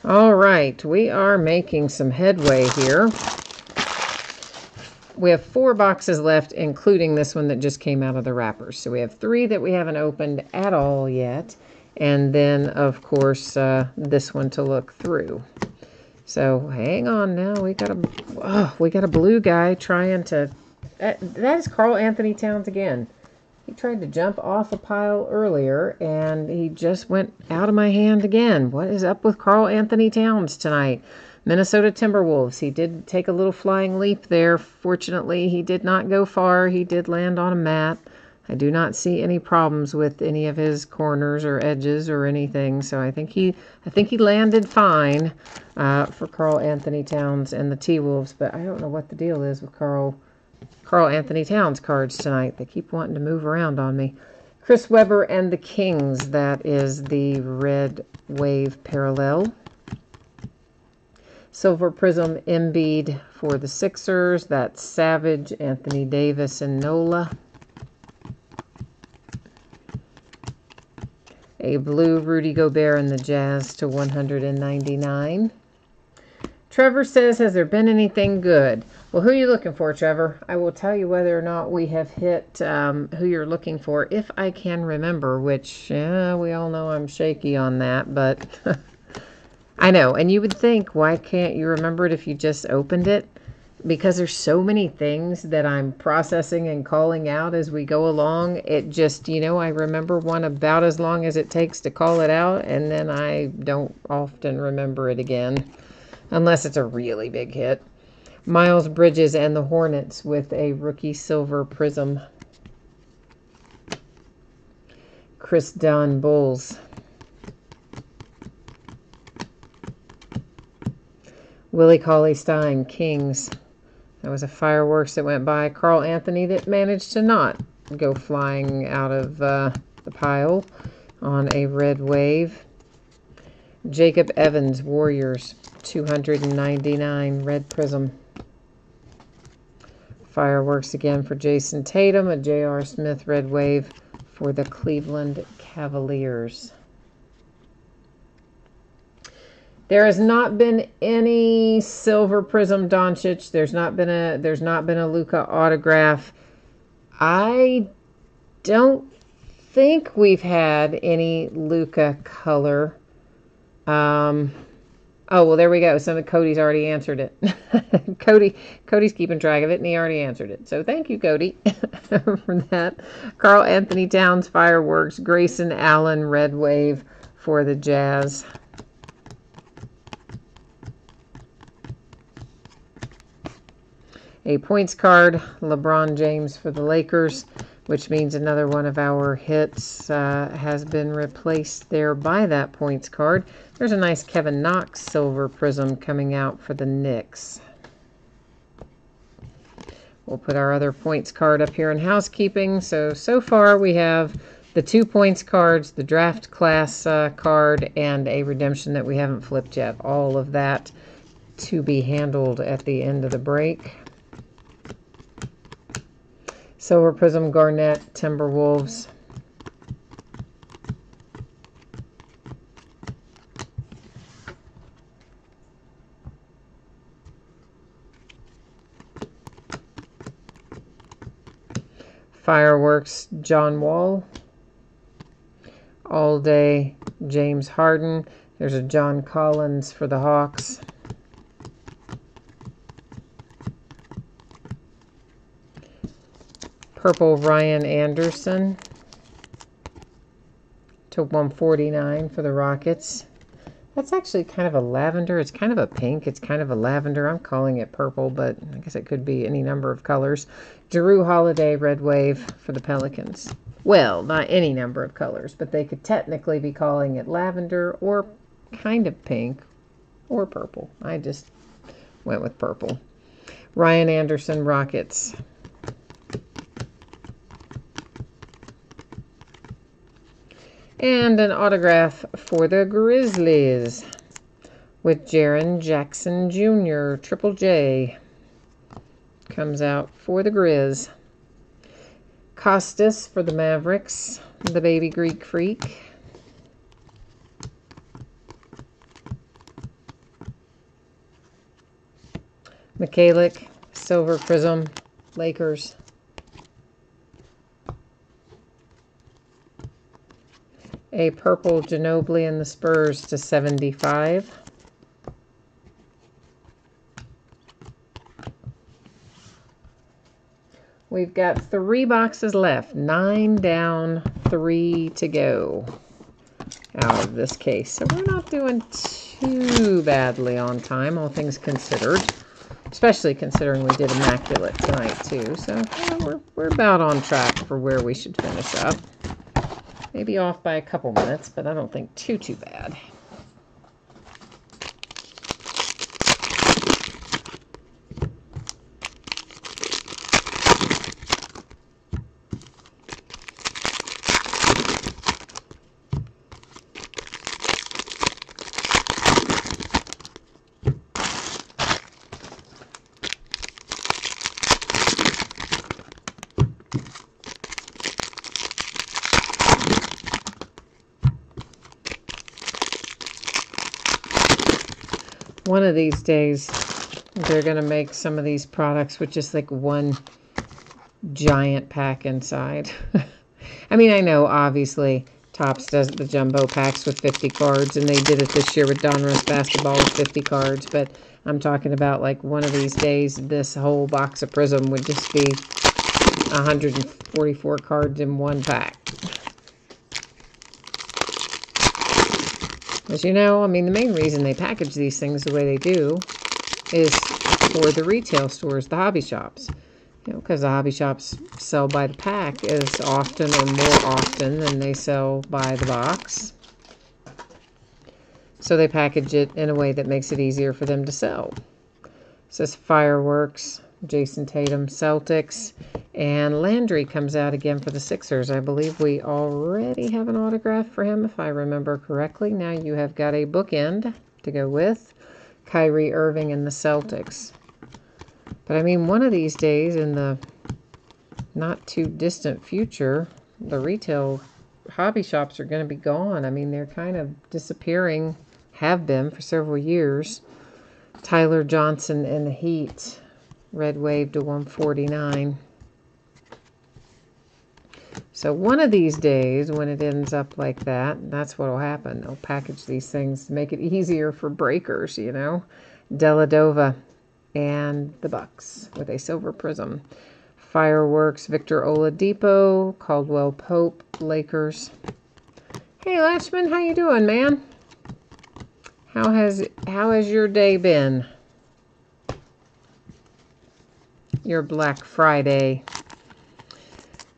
All right, we are making some headway here. We have 4 boxes left, including this one that just came out of the wrappers. So we have 3 that we haven't opened at all yet. And then, of course, this one to look through. So hang on now. We got a blue guy trying to... that is Karl Anthony Towns again. He tried to jump off a pile earlier, and he just went out of my hand again. What is up with Karl Anthony Towns tonight? Minnesota Timberwolves. He did take a little flying leap there. Fortunately, he did not go far. He did land on a mat. I do not see any problems with any of his corners or edges or anything. So I think he landed fine for Karl Anthony Towns and the T-Wolves. But I don't know what the deal is with Karl Anthony Towns cards tonight. They keep wanting to move around on me. Chris Webber and the Kings. That is the Red Wave Parallel. Silver Prism Embiid for the Sixers. That's Savage, Anthony Davis, and Nola. A blue Rudy Gobert and the Jazz to 199. Trevor says, has there been anything good? Well, who are you looking for, Trevor? I will tell you whether or not we have hit who you're looking for, if I can remember, which we all know I'm shaky on that, but I know. And you would think, why can't you remember it if you just opened it? Because there's so many things that I'm processing and calling out as we go along. It just, I remember one about as long as it takes to call it out, and then I don't often remember it again, unless it's a really big hit. Miles Bridges and the Hornets with a rookie silver prism. Chris Dunn Bulls. Willie Cauley-Stein Kings. That was a fireworks that went by. Karl Anthony that managed to not go flying out of the pile on a red wave. Jacob Evans Warriors 299 red prism. Fireworks again for Jason Tatum. A J.R. Smith red wave for the Cleveland Cavaliers. There has not been any silver prism Doncic. There's not been a Luka autograph. I don't think we've had any Luka color. Oh, well, there we go. Cody's already answered it. Cody's keeping track of it, and he already answered it. So thank you, Cody, for that. Karl Anthony Towns fireworks. Grayson Allen red wave for the Jazz. A points card, LeBron James for the Lakers, which means another one of our hits has been replaced there by that points card. There's a nice Kevin Knox silver prism coming out for the Knicks. We'll put our other points card up here in housekeeping. So far we have the 2 points cards, the draft class card, and a redemption that we haven't flipped yet. All of that to be handled at the end of the break. Silver Prism Garnett Timberwolves. Fireworks John Wall. All Day James Harden. There's a John Collins for the Hawks. Purple Ryan Anderson to 149 for the Rockets. That's actually kind of a lavender. It's kind of a pink. It's kind of a lavender. I'm calling it purple, but I guess it could be any number of colors. Jrue Holiday red wave for the Pelicans. Well, not any number of colors, but they could technically be calling it lavender or kind of pink or purple. I just went with purple. Ryan Anderson Rockets. And an autograph for the Grizzlies with Jaren Jackson Jr. Triple J comes out for the Grizz. Costas for the Mavericks, the Baby Greek Freak. Mikhailiuk, Silver Prism, Lakers. A purple Ginobili and the Spurs to 75. We've got 3 boxes left. 9 down, 3 to go out of this case. So we're not doing too badly on time, all things considered. Especially considering we did Immaculate tonight, too. So we're about on track for where we should finish up. Maybe off by a couple minutes, but I don't think too bad. One of these days, they're going to make some of these products with just like one giant pack inside. I mean, I know, obviously, Topps does the jumbo packs with 50 cards, and they did it this year with Donruss Basketball with 50 cards, but I'm talking about, like, one of these days, this whole box of Prism would just be 144 cards in one pack. As you know, I mean, the main reason they package these things the way they do is for the retail stores, the hobby shops. You know, because the hobby shops sell by the pack as often or more often than they sell by the box. So they package it in a way that makes it easier for them to sell. It says Fireworks, Jason Tatum, Celtics, and Landry comes out again for the Sixers. I believe we already have an autograph for him, if I remember correctly. Now you have got a bookend to go with Kyrie Irving and the Celtics. But I mean, one of these days in the not too distant future, the retail hobby shops are going to be gone. I mean, they're kind of disappearing, have been for several years. Tyler Johnson and the Heat, Red Wave to 149. So one of these days, when it ends up like that, that's what will happen. They'll package these things to make it easier for breakers, you know. Deladova and the Bucks with a Silver Prism. Fireworks, Victor Oladipo, Caldwell Pope, Lakers. Hey, Latchman, how you doing, man? How has your day been? Your Black Friday.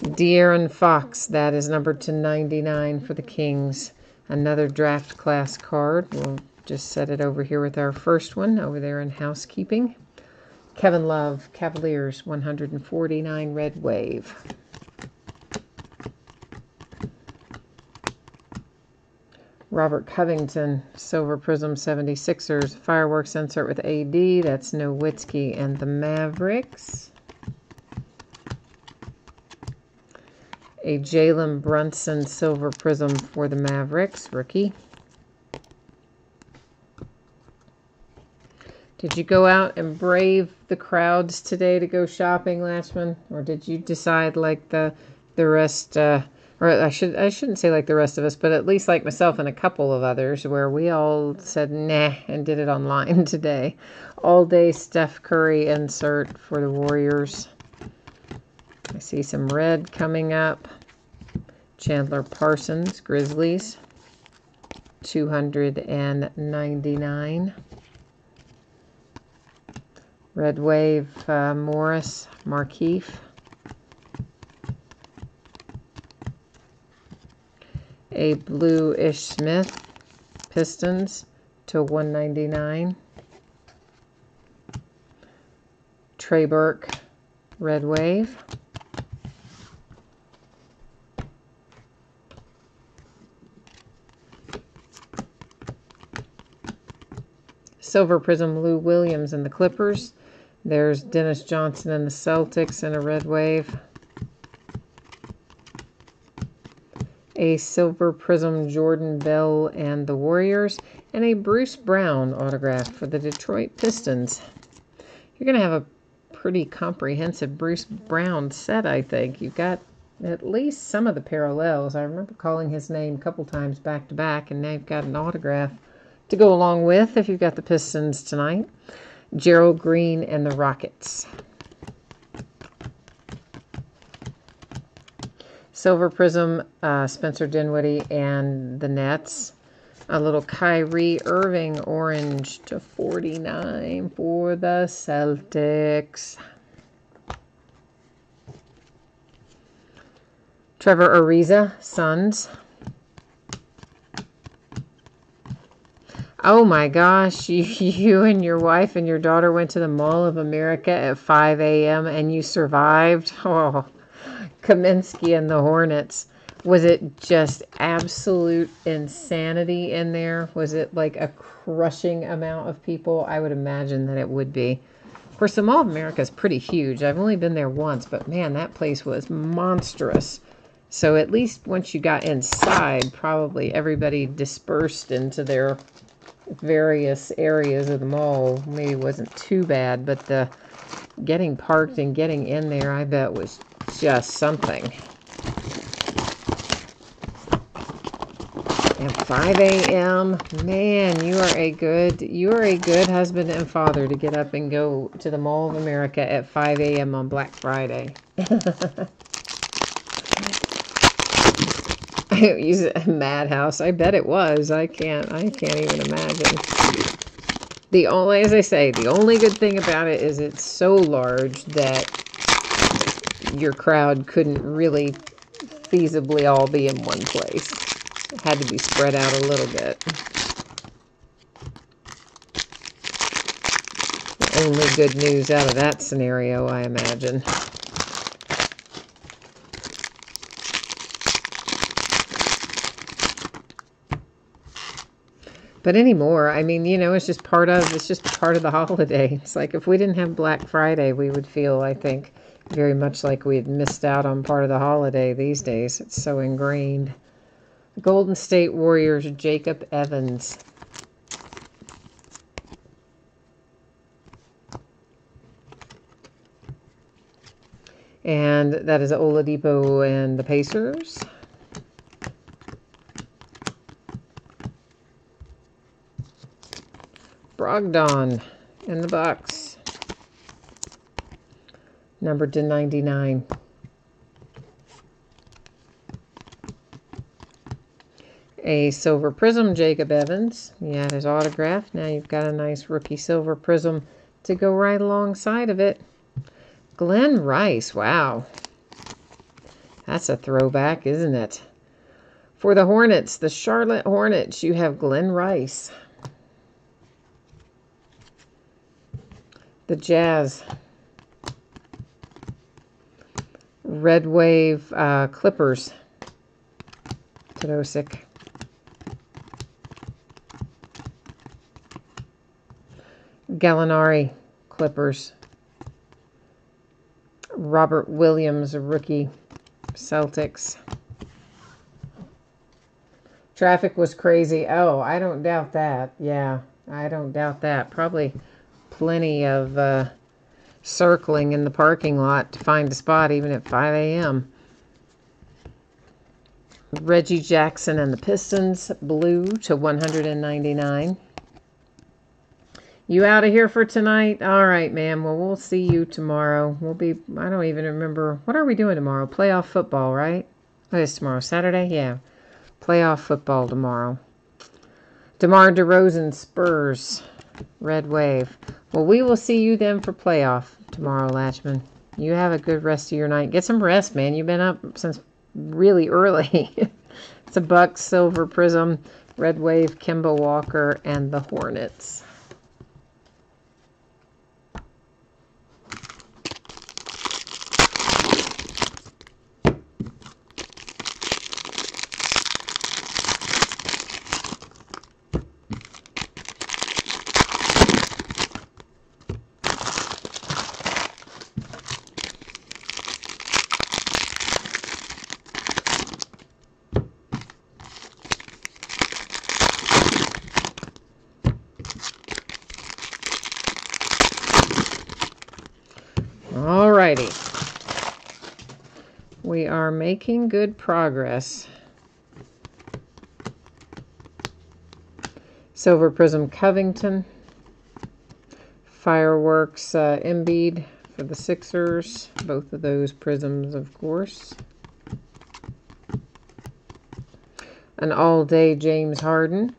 De'Aaron Fox, that is numbered to 99 for the Kings. Another draft class card. We'll just set it over here with our first one over there in housekeeping. Kevin Love, Cavaliers, 149 Red Wave. Robert Covington, Silver Prism, 76ers. Fireworks insert with AD. That's Nowitzki and the Mavericks. A Jalen Brunson Silver Prism for the Mavericks, rookie. Did you go out and brave the crowds today to go shopping, Latchman? Or did you decide like the rest, or I shouldn't say like the rest of us, but at least like myself and a couple of others, where we all said nah and did it online today. All day Steph Curry insert for the Warriors. I see some red coming up. Chandler Parsons, Grizzlies, 299. Red Wave, Morris, Markieff. A blue Ish Smith, Pistons to 199. Trey Burke, Red Wave. Silver Prism, Lou Williams and the Clippers. There's Dennis Johnson and the Celtics in a Red Wave. A Silver Prism, Jordan Bell and the Warriors. And a Bruce Brown autograph for the Detroit Pistons. You're going to have a pretty comprehensive Bruce Brown set, I think. You've got at least some of the parallels. I remember calling his name a couple times back to back, and now you've got an autograph to go along with if you've got the Pistons tonight. Gerald Green and the Rockets. Silver Prism, Spencer Dinwiddie and the Nets. A little Kyrie Irving orange /49 for the Celtics. Trevor Ariza, Suns. Oh my gosh, you and your wife and your daughter went to the Mall of America at 5 a.m. and you survived? Oh, Kaminsky and the Hornets. Was it just absolute insanity in there? Was it like a crushing amount of people? I would imagine that it would be. Of course, the Mall of America is pretty huge. I've only been there once, but man, that place was monstrous. So at least once you got inside, probably everybody dispersed into their various areas of the mall. Maybe it wasn't too bad, but the getting parked and getting in there, I bet, was just something. At 5 a.m., man, you are a good husband and father to get up and go to the Mall of America at 5 a.m. on Black Friday. Use a madhouse. I bet it was. I can't even imagine. As I say, the only good thing about it is it's so large that your crowd couldn't really feasibly all be in one place. It had to be spread out a little bit. The only good news out of that scenario, I imagine. But anymore, I mean, it's just part of the holiday. It's like if we didn't have Black Friday, we would feel, I think, very much like we had missed out on part of the holiday these days. It's so ingrained. Golden State Warriors, Jacob Evans. And that is Oladipo and the Pacers. Brogdon and the Bucks. Numbered to 99. A silver prism, Jacob Evans. You had his autograph. Now you've got a nice rookie silver prism to go right alongside of it. Glenn Rice. Wow. That's a throwback, isn't it? For the Hornets, the Charlotte Hornets, you have Glenn Rice. The Jazz. Red Wave Clippers. Tadosic. Gallinari Clippers. Robert Williams, a rookie. Celtics. Traffic was crazy. Oh, I don't doubt that. Yeah, I don't doubt that. Probably plenty of circling in the parking lot to find a spot even at 5 a.m. Reggie Jackson and the Pistons, blue to 199. You out of here for tonight? All right, ma'am. Well, we'll see you tomorrow. I don't even remember. What are we doing tomorrow? Playoff football, right? What is tomorrow? Saturday? Yeah. Playoff football tomorrow. DeMar DeRozan, Spurs, Red Wave. Well, we will see you then for playoff tomorrow, Latchman. You have a good rest of your night. Get some rest, man. You've been up since really early. It's a Bucks, Silver Prism, Red Wave, Kemba Walker, and the Hornets. righty. We are making good progress. Silver Prism Covington. Fireworks Embiid for the Sixers. Both of those prisms, of course. An all-day James Harden.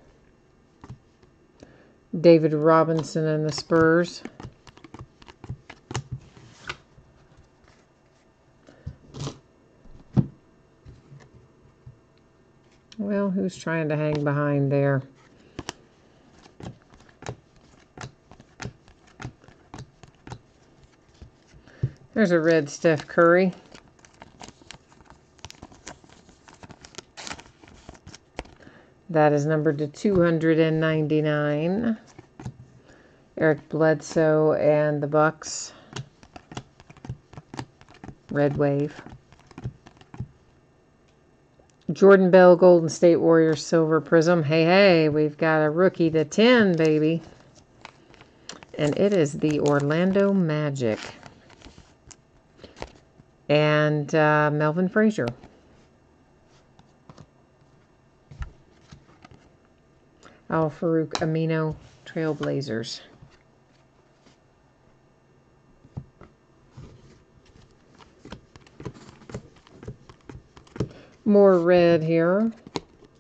David Robinson and the Spurs. Well, who's trying to hang behind there? There's a red Steph Curry. That is numbered to 299. Eric Bledsoe and the Bucks. Red Wave. Jordan Bell, Golden State Warriors, Silver Prism. Hey, hey, we've got a rookie to 10, baby. And it is the Orlando Magic. And Melvin Frazier. Al-Farouq Amino, Trailblazers. More red here,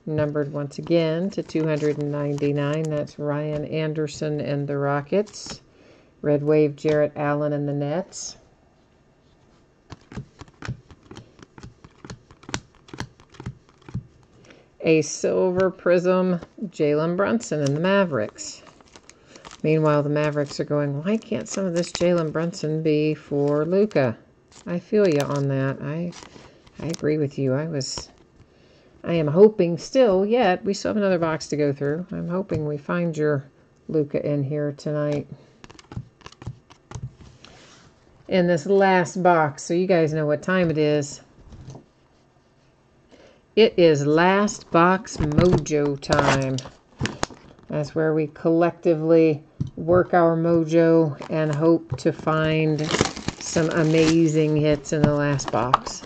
numbered once again to 299. That's Ryan Anderson and the Rockets. Red Wave, Jarrett Allen and the Nets. A Silver Prism, Jalen Brunson and the Mavericks. Meanwhile, the Mavericks are going, why can't some of this Jalen Brunson be for Luka? I feel you on that. I agree with you. I am hoping still, yet, we still have another box to go through. I'm hoping we find your Luka in here tonight. In this last box, so you guys know what time it is. It is last box mojo time. That's where we collectively work our mojo and hope to find some amazing hits in the last box.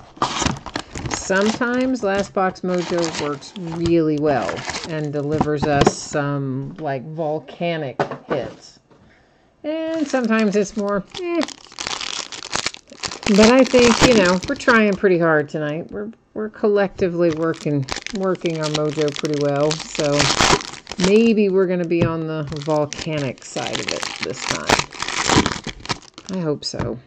Sometimes last box mojo works really well and delivers us some like volcanic hits. And sometimes it's more But I think, you know, we're trying pretty hard tonight. We're collectively working our mojo pretty well. So maybe we're going to be on the volcanic side of it this time. I hope so.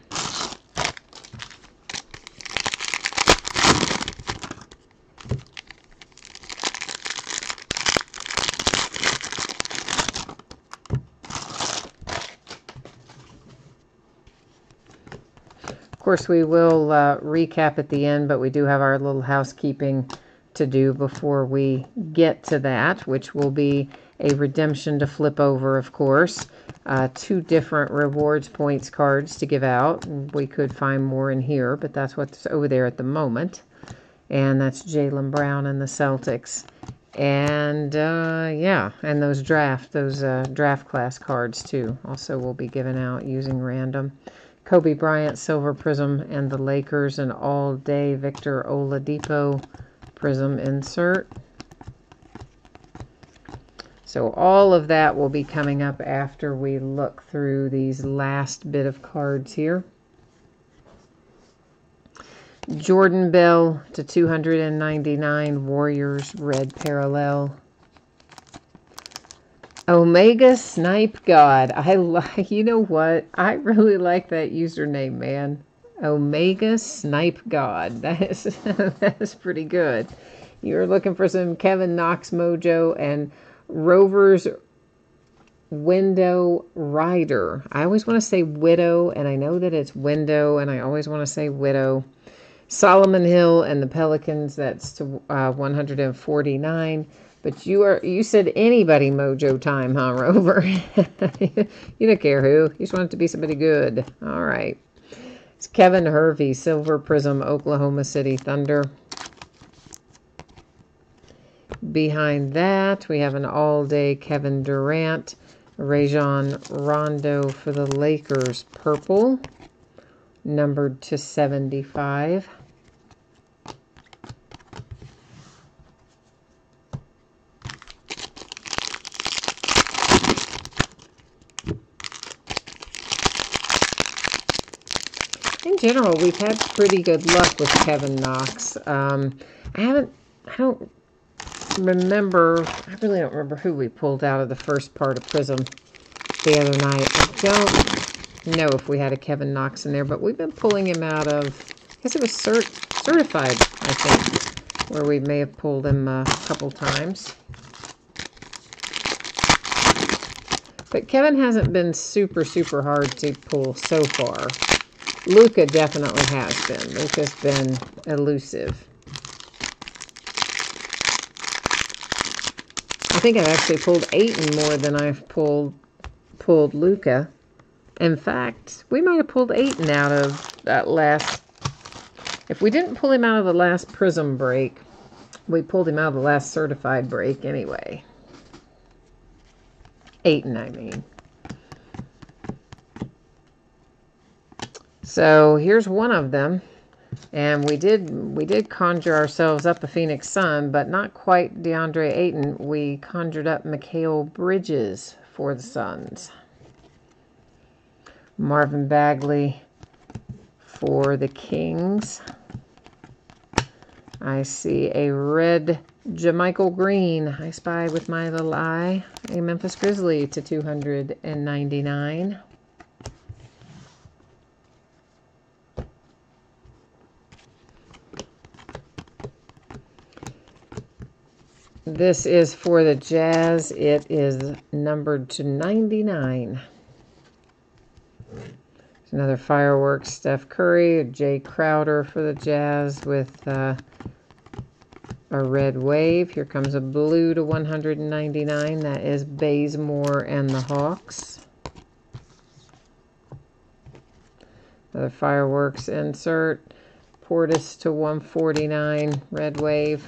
Of course, we will recap at the end, but we do have our little housekeeping to do before we get to that, which will be a redemption to flip over, of course. 2 different rewards points cards to give out. We could find more in here, but that's what's over there at the moment. And that's Jaylen Brown and the Celtics. And, yeah, and those draft class cards, too, also will be given out using random. Kobe Bryant, Silver Prism, and the Lakers, an all-day Victor Oladipo Prism insert. So all of that will be coming up after we look through these last bit of cards here. Jordan Bell to 299, Warriors, red parallel. Omega Snipe God. You know what? I really like that username, man. Omega Snipe God. That is pretty good. You're looking for some Kevin Knox mojo and Rovers Window Rider. I always want to say Widow, and I know that it's Window, and I always want to say Widow. Solomon Hill and the Pelicans, that's to 149. But you said anybody mojo time, huh, Rover? You don't care who. You just want it to be somebody good. All right. It's Kevin Hervey, Silver Prism, Oklahoma City Thunder. Behind that, we have an all-day Kevin Durant, Rajon Rondo for the Lakers, purple. numbered to 75. In general, we've had pretty good luck with Kevin Knox. I don't remember, I really don't remember who we pulled out of the first part of Prism the other night. I don't know if we had a Kevin Knox in there, but we've been pulling him out of, I guess it was Certified, I think, where we may have pulled him a couple times. But Kevin hasn't been super, super hard to pull so far. Luca definitely has been. Luca's been elusive. I think I've actually pulled Ayton more than I've pulled Luca. In fact, we might have pulled Ayton out of that last... If we didn't pull him out of the last Prism break, we pulled him out of the last Certified break anyway. Ayton, I mean. So here's one of them, and we did conjure ourselves up a Phoenix Sun, but not quite DeAndre Ayton. We conjured up Mikal Bridges for the Suns. Marvin Bagley for the Kings. I see a red JaMychal Green, I spy with my little eye, a Memphis Grizzly to 299. This is for the Jazz. It is numbered to 99. There's another fireworks, Steph Curry, Jay Crowder for the Jazz with a red wave. Here comes a blue to 199. That is Bazemore and the Hawks. Another fireworks insert. Portis to 149, red wave.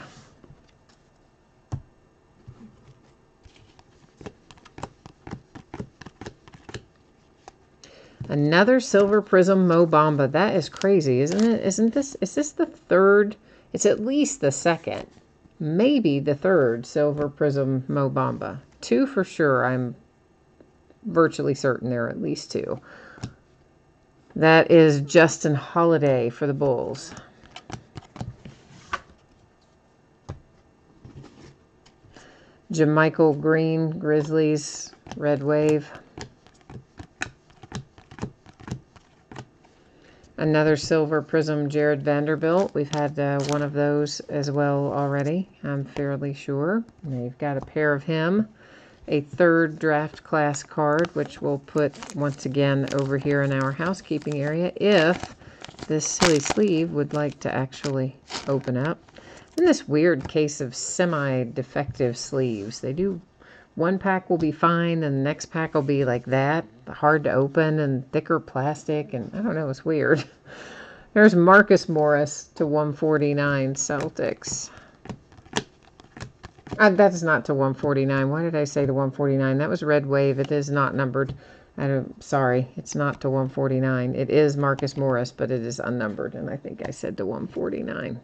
Another Silver Prism Mo Bamba. That is crazy, isn't it? Is this the third? It's at least the second. Maybe the third Silver Prism Mo Bamba. Two for sure. I'm virtually certain there are at least two. That is Justin Holiday for the Bulls. JaMychal Green, Grizzlies, red wave. Another Silver Prism, Jared Vanderbilt. We've had one of those as well already, I'm fairly sure. Now you've got a pair of him. A third draft class card, which we'll put once again over here in our housekeeping area if this silly sleeve would like to actually open up. In this weird case of semi-defective sleeves, they do... One pack will be fine, and the next pack will be like that, hard to open and thicker plastic, and I don't know, it's weird. There's Marcus Morris to 149 Celtics. That's not to 149. Why did I say to 149? That was red wave. It is not numbered. Sorry, it's not to 149. It is Marcus Morris, but it is unnumbered, and I think I said to 149.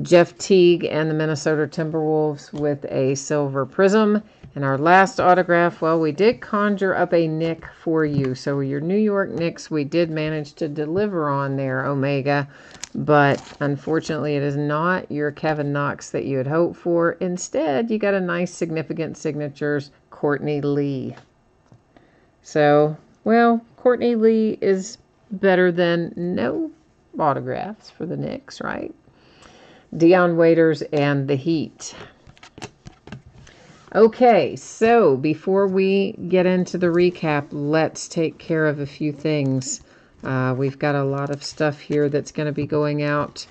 Jeff Teague and the Minnesota Timberwolves with a Silver Prism. And our last autograph, well, we did conjure up a Nick for you. So your New York Knicks, we did manage to deliver on there, Omega. But unfortunately, it is not your Kevin Knox that you had hoped for. Instead, you got a nice significant signatures, Courtney Lee. So, well, Courtney Lee is better than no autographs for the Knicks, right? Dion Waiters and the Heat. Okay, so before we get into the recap, let's take care of a few things. We've got a lot of stuff here that's going to be going out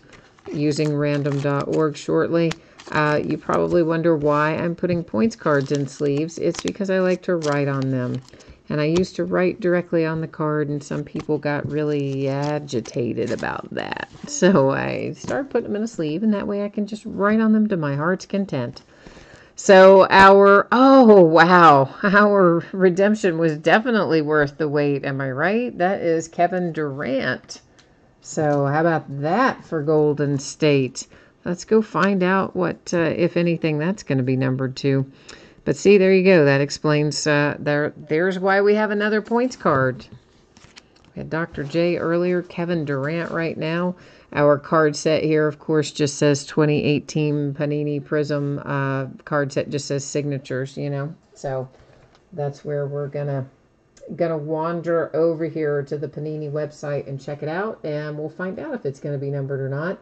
using random.org shortly. You probably wonder why I'm putting points cards in sleeves. It's because I like to write on them. And I used to write directly on the card, and some people got really agitated about that. So I started putting them in a sleeve, and that way I can just write on them to my heart's content. So oh wow, our redemption was definitely worth the wait. Am I right? That is Kevin Durant. So how about that for Golden State? Let's go find out what, if anything, that's going to be numbered to. But see, there you go. That explains, there's why we have another points card. We had Dr. J earlier, Kevin Durant right now. Our card set here, of course, just says 2018 Panini Prism card set, just says signatures, you know. So that's where we're gonna wander over here to the Panini website and check it out, and we'll find out if it's going to be numbered or not.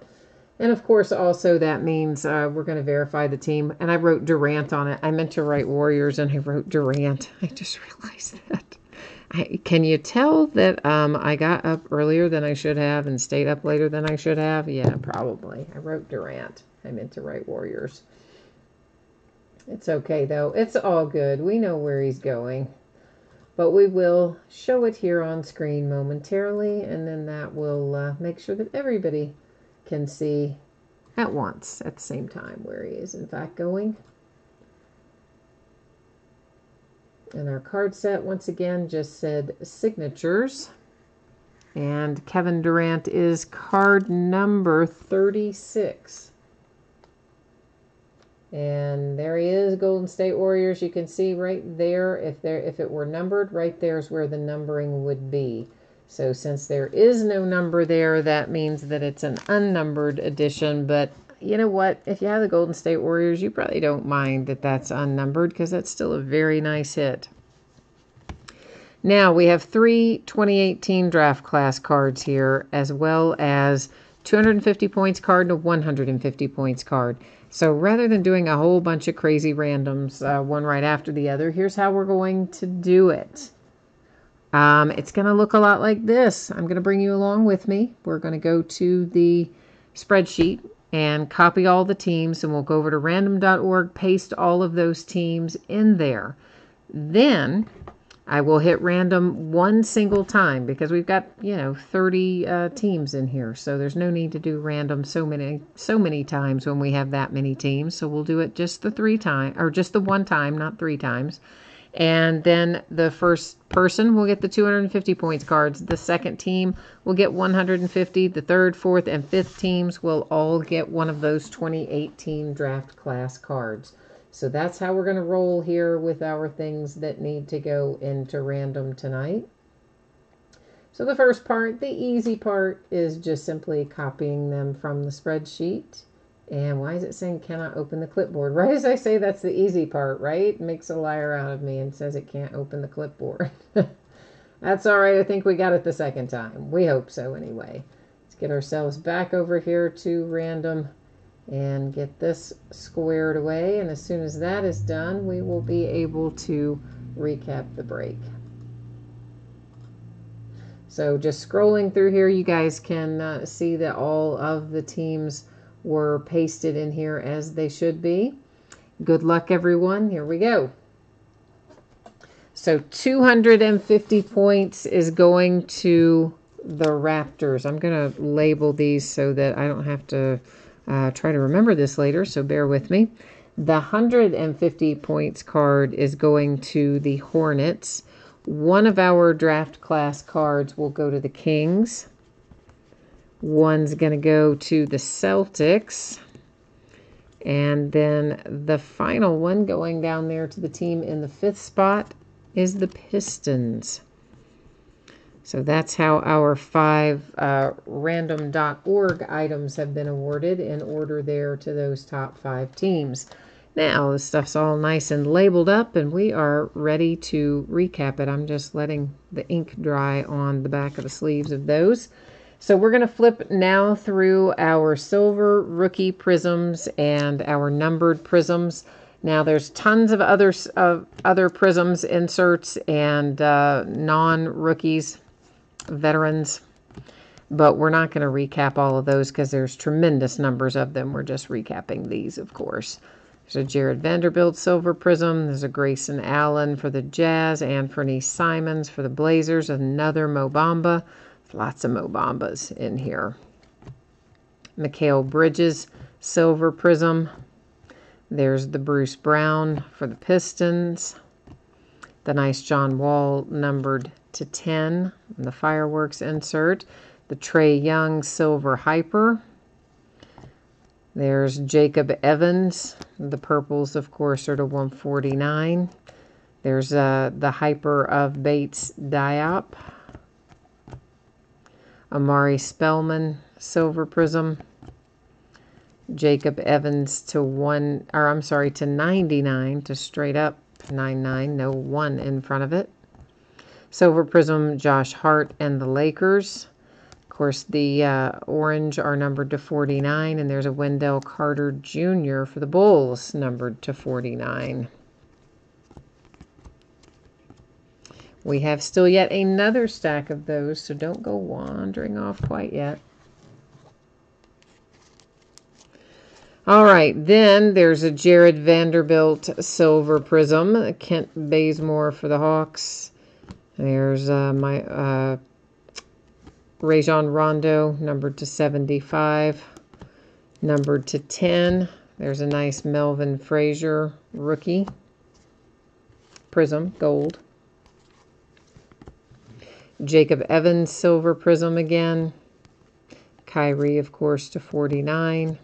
And of course, also that means we're going to verify the team. And I wrote Durant on it. I meant to write Warriors, and I wrote Durant. I just realized that. Can you tell that I got up earlier than I should have and stayed up later than I should have? Yeah, probably. I wrote Durant. I meant to write Warriors. It's okay, though. It's all good. We know where he's going. But we will show it here on screen momentarily, and then that will make sure that everybody can see at once, at the same time, where he is in fact going. And our card set, once again, just said signatures. And Kevin Durant is card number 36. And there he is, Golden State Warriors. You can see right there, if it were numbered, right there is where the numbering would be. So since there is no number there, that means that it's an unnumbered edition. But you know what? If you have the Golden State Warriors, you probably don't mind that that's unnumbered, because that's still a very nice hit. Now we have 3 2018 draft class cards here, as well as 250 points card and a 150 points card. So rather than doing a whole bunch of crazy randoms, one right after the other, here's how we're going to do it. It's going to look a lot like this. I'm going to bring you along with me. We're going to go to the spreadsheet and copy all the teams, and we'll go over to random.org, paste all of those teams in there. Then I will hit random one single time, because we've got, 30 teams in here. So there's no need to do random so many times when we have that many teams. So we'll do it just the one time, not 3 times. And then the first person will get the 250 points cards. The second team will get 150. The third, fourth, and fifth teams will all get one of those 2018 draft class cards. So that's how we're going to roll here with our things that need to go into random tonight. So the first part, the easy part, is just simply copying them from the spreadsheet. And why is it saying cannot open the clipboard? Right as I say that's the easy part, right? It makes a liar out of me and says it can't open the clipboard. That's all right. I think we got it the second time. We hope so anyway. Let's get ourselves back over here to random and get this squared away. And as soon as that is done, we will be able to recap the break. So just scrolling through here, you guys can see that all of the teams were pasted in here as they should be. Good luck, everyone. Here we go. So 250 points is going to the Raptors. I'm going to label these so that I don't have to try to remember this later, so bear with me. The 150 points card is going to the Hornets. One of our draft class cards will go to the Kings. One's going to go to the Celtics. And then the final one going down there to the team in the 5th spot is the Pistons. So that's how our 5 random.org items have been awarded in order there to those top 5 teams. Now, the stuff's all nice and labeled up, and we are ready to recap it. I'm just letting the ink dry on the back of the sleeves of those. So we're going to flip now through our silver rookie prisms and our numbered prisms. Now there's tons of other prisms, inserts, and non-rookies, veterans. But we're not going to recap all of those because there's tremendous numbers of them. We're just recapping these, of course. There's a Jared Vanderbilt silver prism. There's a Grayson Allen for the Jazz. Anthony Simons for the Blazers. Another Mo Bamba. Lots of Mo Bambas in here. Mikal Bridges silver prism. There's the Bruce Brown for the Pistons. The nice John Wall numbered to 10. And the fireworks insert. The Trae Young Silver Hyper. There's Jacob Evans. The purples, of course, are to 149. There's the Hyper of Bates Diop. Amari Spellman Silver Prism. Jacob Evans to 99, to straight up 99, no 1 in front of it. Silver Prism, Josh Hart and the Lakers. Of course, the orange are numbered to 49, and there's a Wendell Carter Jr. for the Bulls, numbered to 49. We have still yet another stack of those, so don't go wandering off quite yet. All right, then there's a Jared Vanderbilt Silver Prism, Kent Bazemore for the Hawks. There's my Rajon Rondo, numbered to 75, numbered to 10. There's a nice Melvin Frazier rookie Prism, gold. Jacob Evans Silver Prism again. Kyrie, of course, to 49.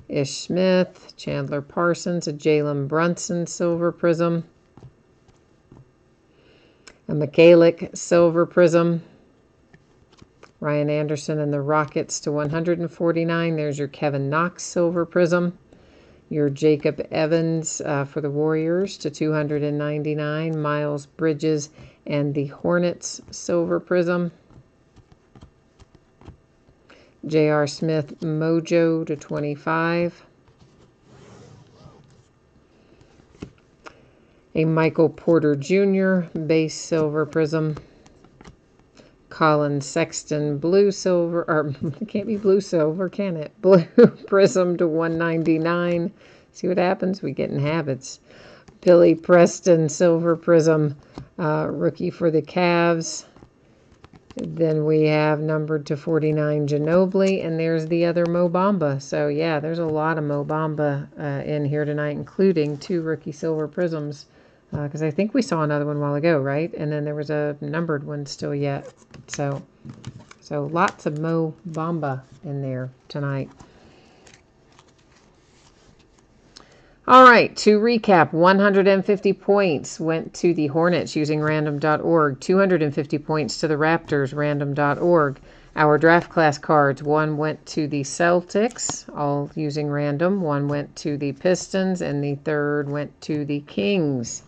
Ish Smith, Chandler Parsons, a Jalen Brunson Silver Prism. A Mikalik Silver Prism. Ryan Anderson and the Rockets to 149. There's your Kevin Knox Silver Prism. Your Jacob Evans for the Warriors to 299. Miles Bridges and the Hornets Silver Prism. J.R. Smith Mojo to 25. A Michael Porter Jr. Base Silver Prism. Colin Sexton Blue Silver, or it can't be Blue Silver, can it? Blue Prism to 199. See what happens? We get in habits. Billy Preston Silver Prism, rookie for the Cavs. Then we have numbered to 49 Ginobili, and there's the other Mo Bamba. So, yeah, there's a lot of Mo Bamba in here tonight, including 2 rookie silver prisms, because I think we saw another one a while ago, right? And then there was a numbered one still yet. So lots of Mo Bamba in there tonight. All right, to recap, 150 points went to the Hornets using random.org, 250 points to the Raptors, random.org. Our draft class cards, 1 went to the Celtics, all using random, 1 went to the Pistons, and the 3rd went to the Kings.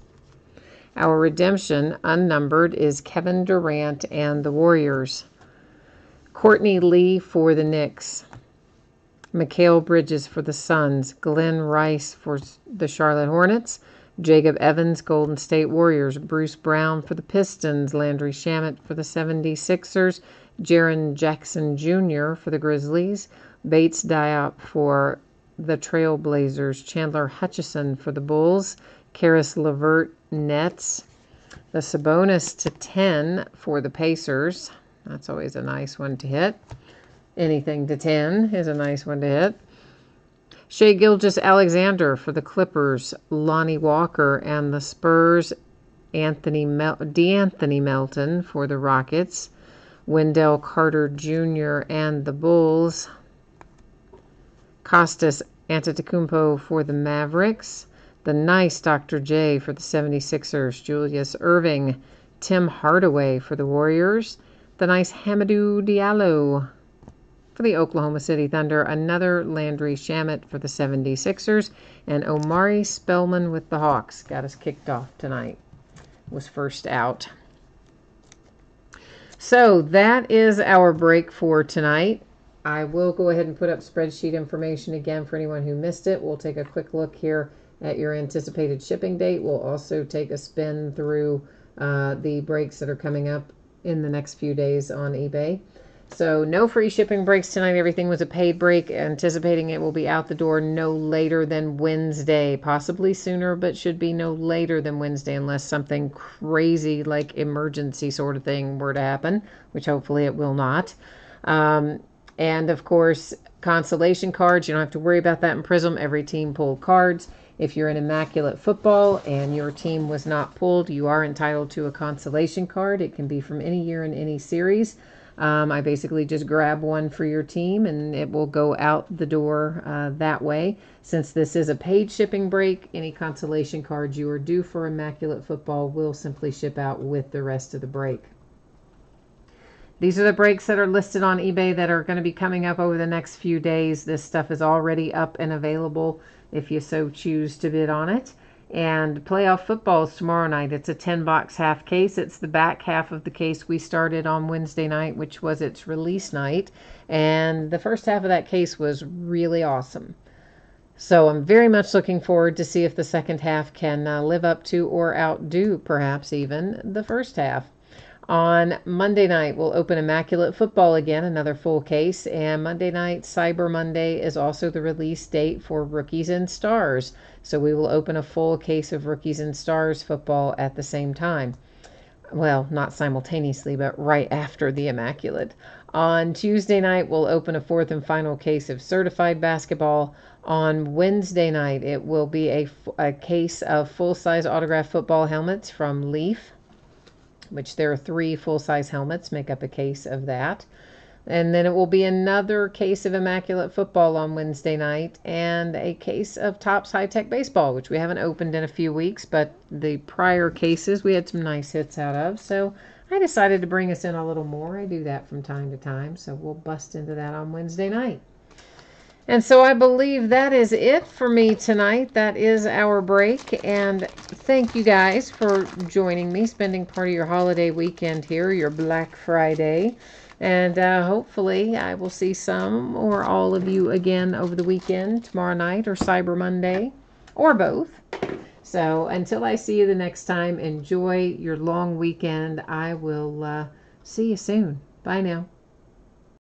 Our redemption, unnumbered, is Kevin Durant and the Warriors. Courtney Lee for the Knicks. Mikal Bridges for the Suns, Glenn Rice for the Charlotte Hornets, Jacob Evans, Golden State Warriors, Bruce Brown for the Pistons, Landry Shamet for the 76ers, Jaren Jackson Jr. for the Grizzlies, Bates Diop for the Trailblazers, Chandler Hutchison for the Bulls, Karis LeVert Nets, the Sabonis to 10 for the Pacers. That's always a nice one to hit. Anything to 10 is a nice one to hit. Shai Gilgeous-Alexander for the Clippers, Lonnie Walker and the Spurs, DeAnthony Melton for the Rockets, Wendell Carter Jr. and the Bulls, Kostas Antetokounmpo for the Mavericks, the nice Dr. J for the 76ers, Julius Erving, Tim Hardaway for the Warriors, the nice Hamidou Diallo for the Oklahoma City Thunder, another Landry Shamet for the 76ers, and Omari Spellman with the Hawks. Got us kicked off tonight. Was first out. So that is our break for tonight. I will go ahead and put up spreadsheet information again for anyone who missed it. We'll take a quick look here at your anticipated shipping date. We'll also take a spin through the breaks that are coming up in the next few days on eBay. So no free shipping breaks tonight. Everything was a paid break, anticipating it will be out the door no later than Wednesday, possibly sooner, but should be no later than Wednesday unless something crazy like emergency sort of thing were to happen, which hopefully it will not. And of course, Consolation cards, you don't have to worry about that in Prism. Every team pulled cards. If you're in Immaculate Football and your team was not pulled, you are entitled to a consolation card. It can be from any year in any series. I basically just grab one for your team and it will go out the door that way. Since this is a paid shipping break, any consolation cards you are due for Immaculate Football will simply ship out with the rest of the break. These are the breaks that are listed on eBay that are going to be coming up over the next few days. This stuff is already up and available if you so choose to bid on it. And playoff football is tomorrow night. It's a 10-box half case. It's the back half of the case we started on Wednesday night, which was its release night. And the first half of that case was really awesome. So I'm very much looking forward to see if the second half can live up to or outdo perhaps even the first half. On Monday night, we'll open Immaculate Football again, another full case. And Monday night, Cyber Monday, is also the release date for Rookies and Stars. So we will open a full case of Rookies and Stars football at the same time. Well, not simultaneously, but right after the Immaculate. On Tuesday night, we'll open a fourth and final case of Certified Basketball. On Wednesday night, it will be a case of full-size autographed football helmets from Leaf, which there are 3 full-size helmets, make up a case of that. And then it will be another case of Immaculate Football on Wednesday night and a case of Topps High-Tech Baseball, which we haven't opened in a few weeks, but the prior cases we had some nice hits out of. So I decided to bring us in a little more. I do that from time to time, so we'll bust into that on Wednesday night. And so I believe that is it for me tonight. That is our break. And thank you guys for joining me, spending part of your holiday weekend here, your Black Friday. And hopefully I will see some or all of you again over the weekend, tomorrow night or Cyber Monday, or both. So until I see you the next time, enjoy your long weekend. I will see you soon. Bye now.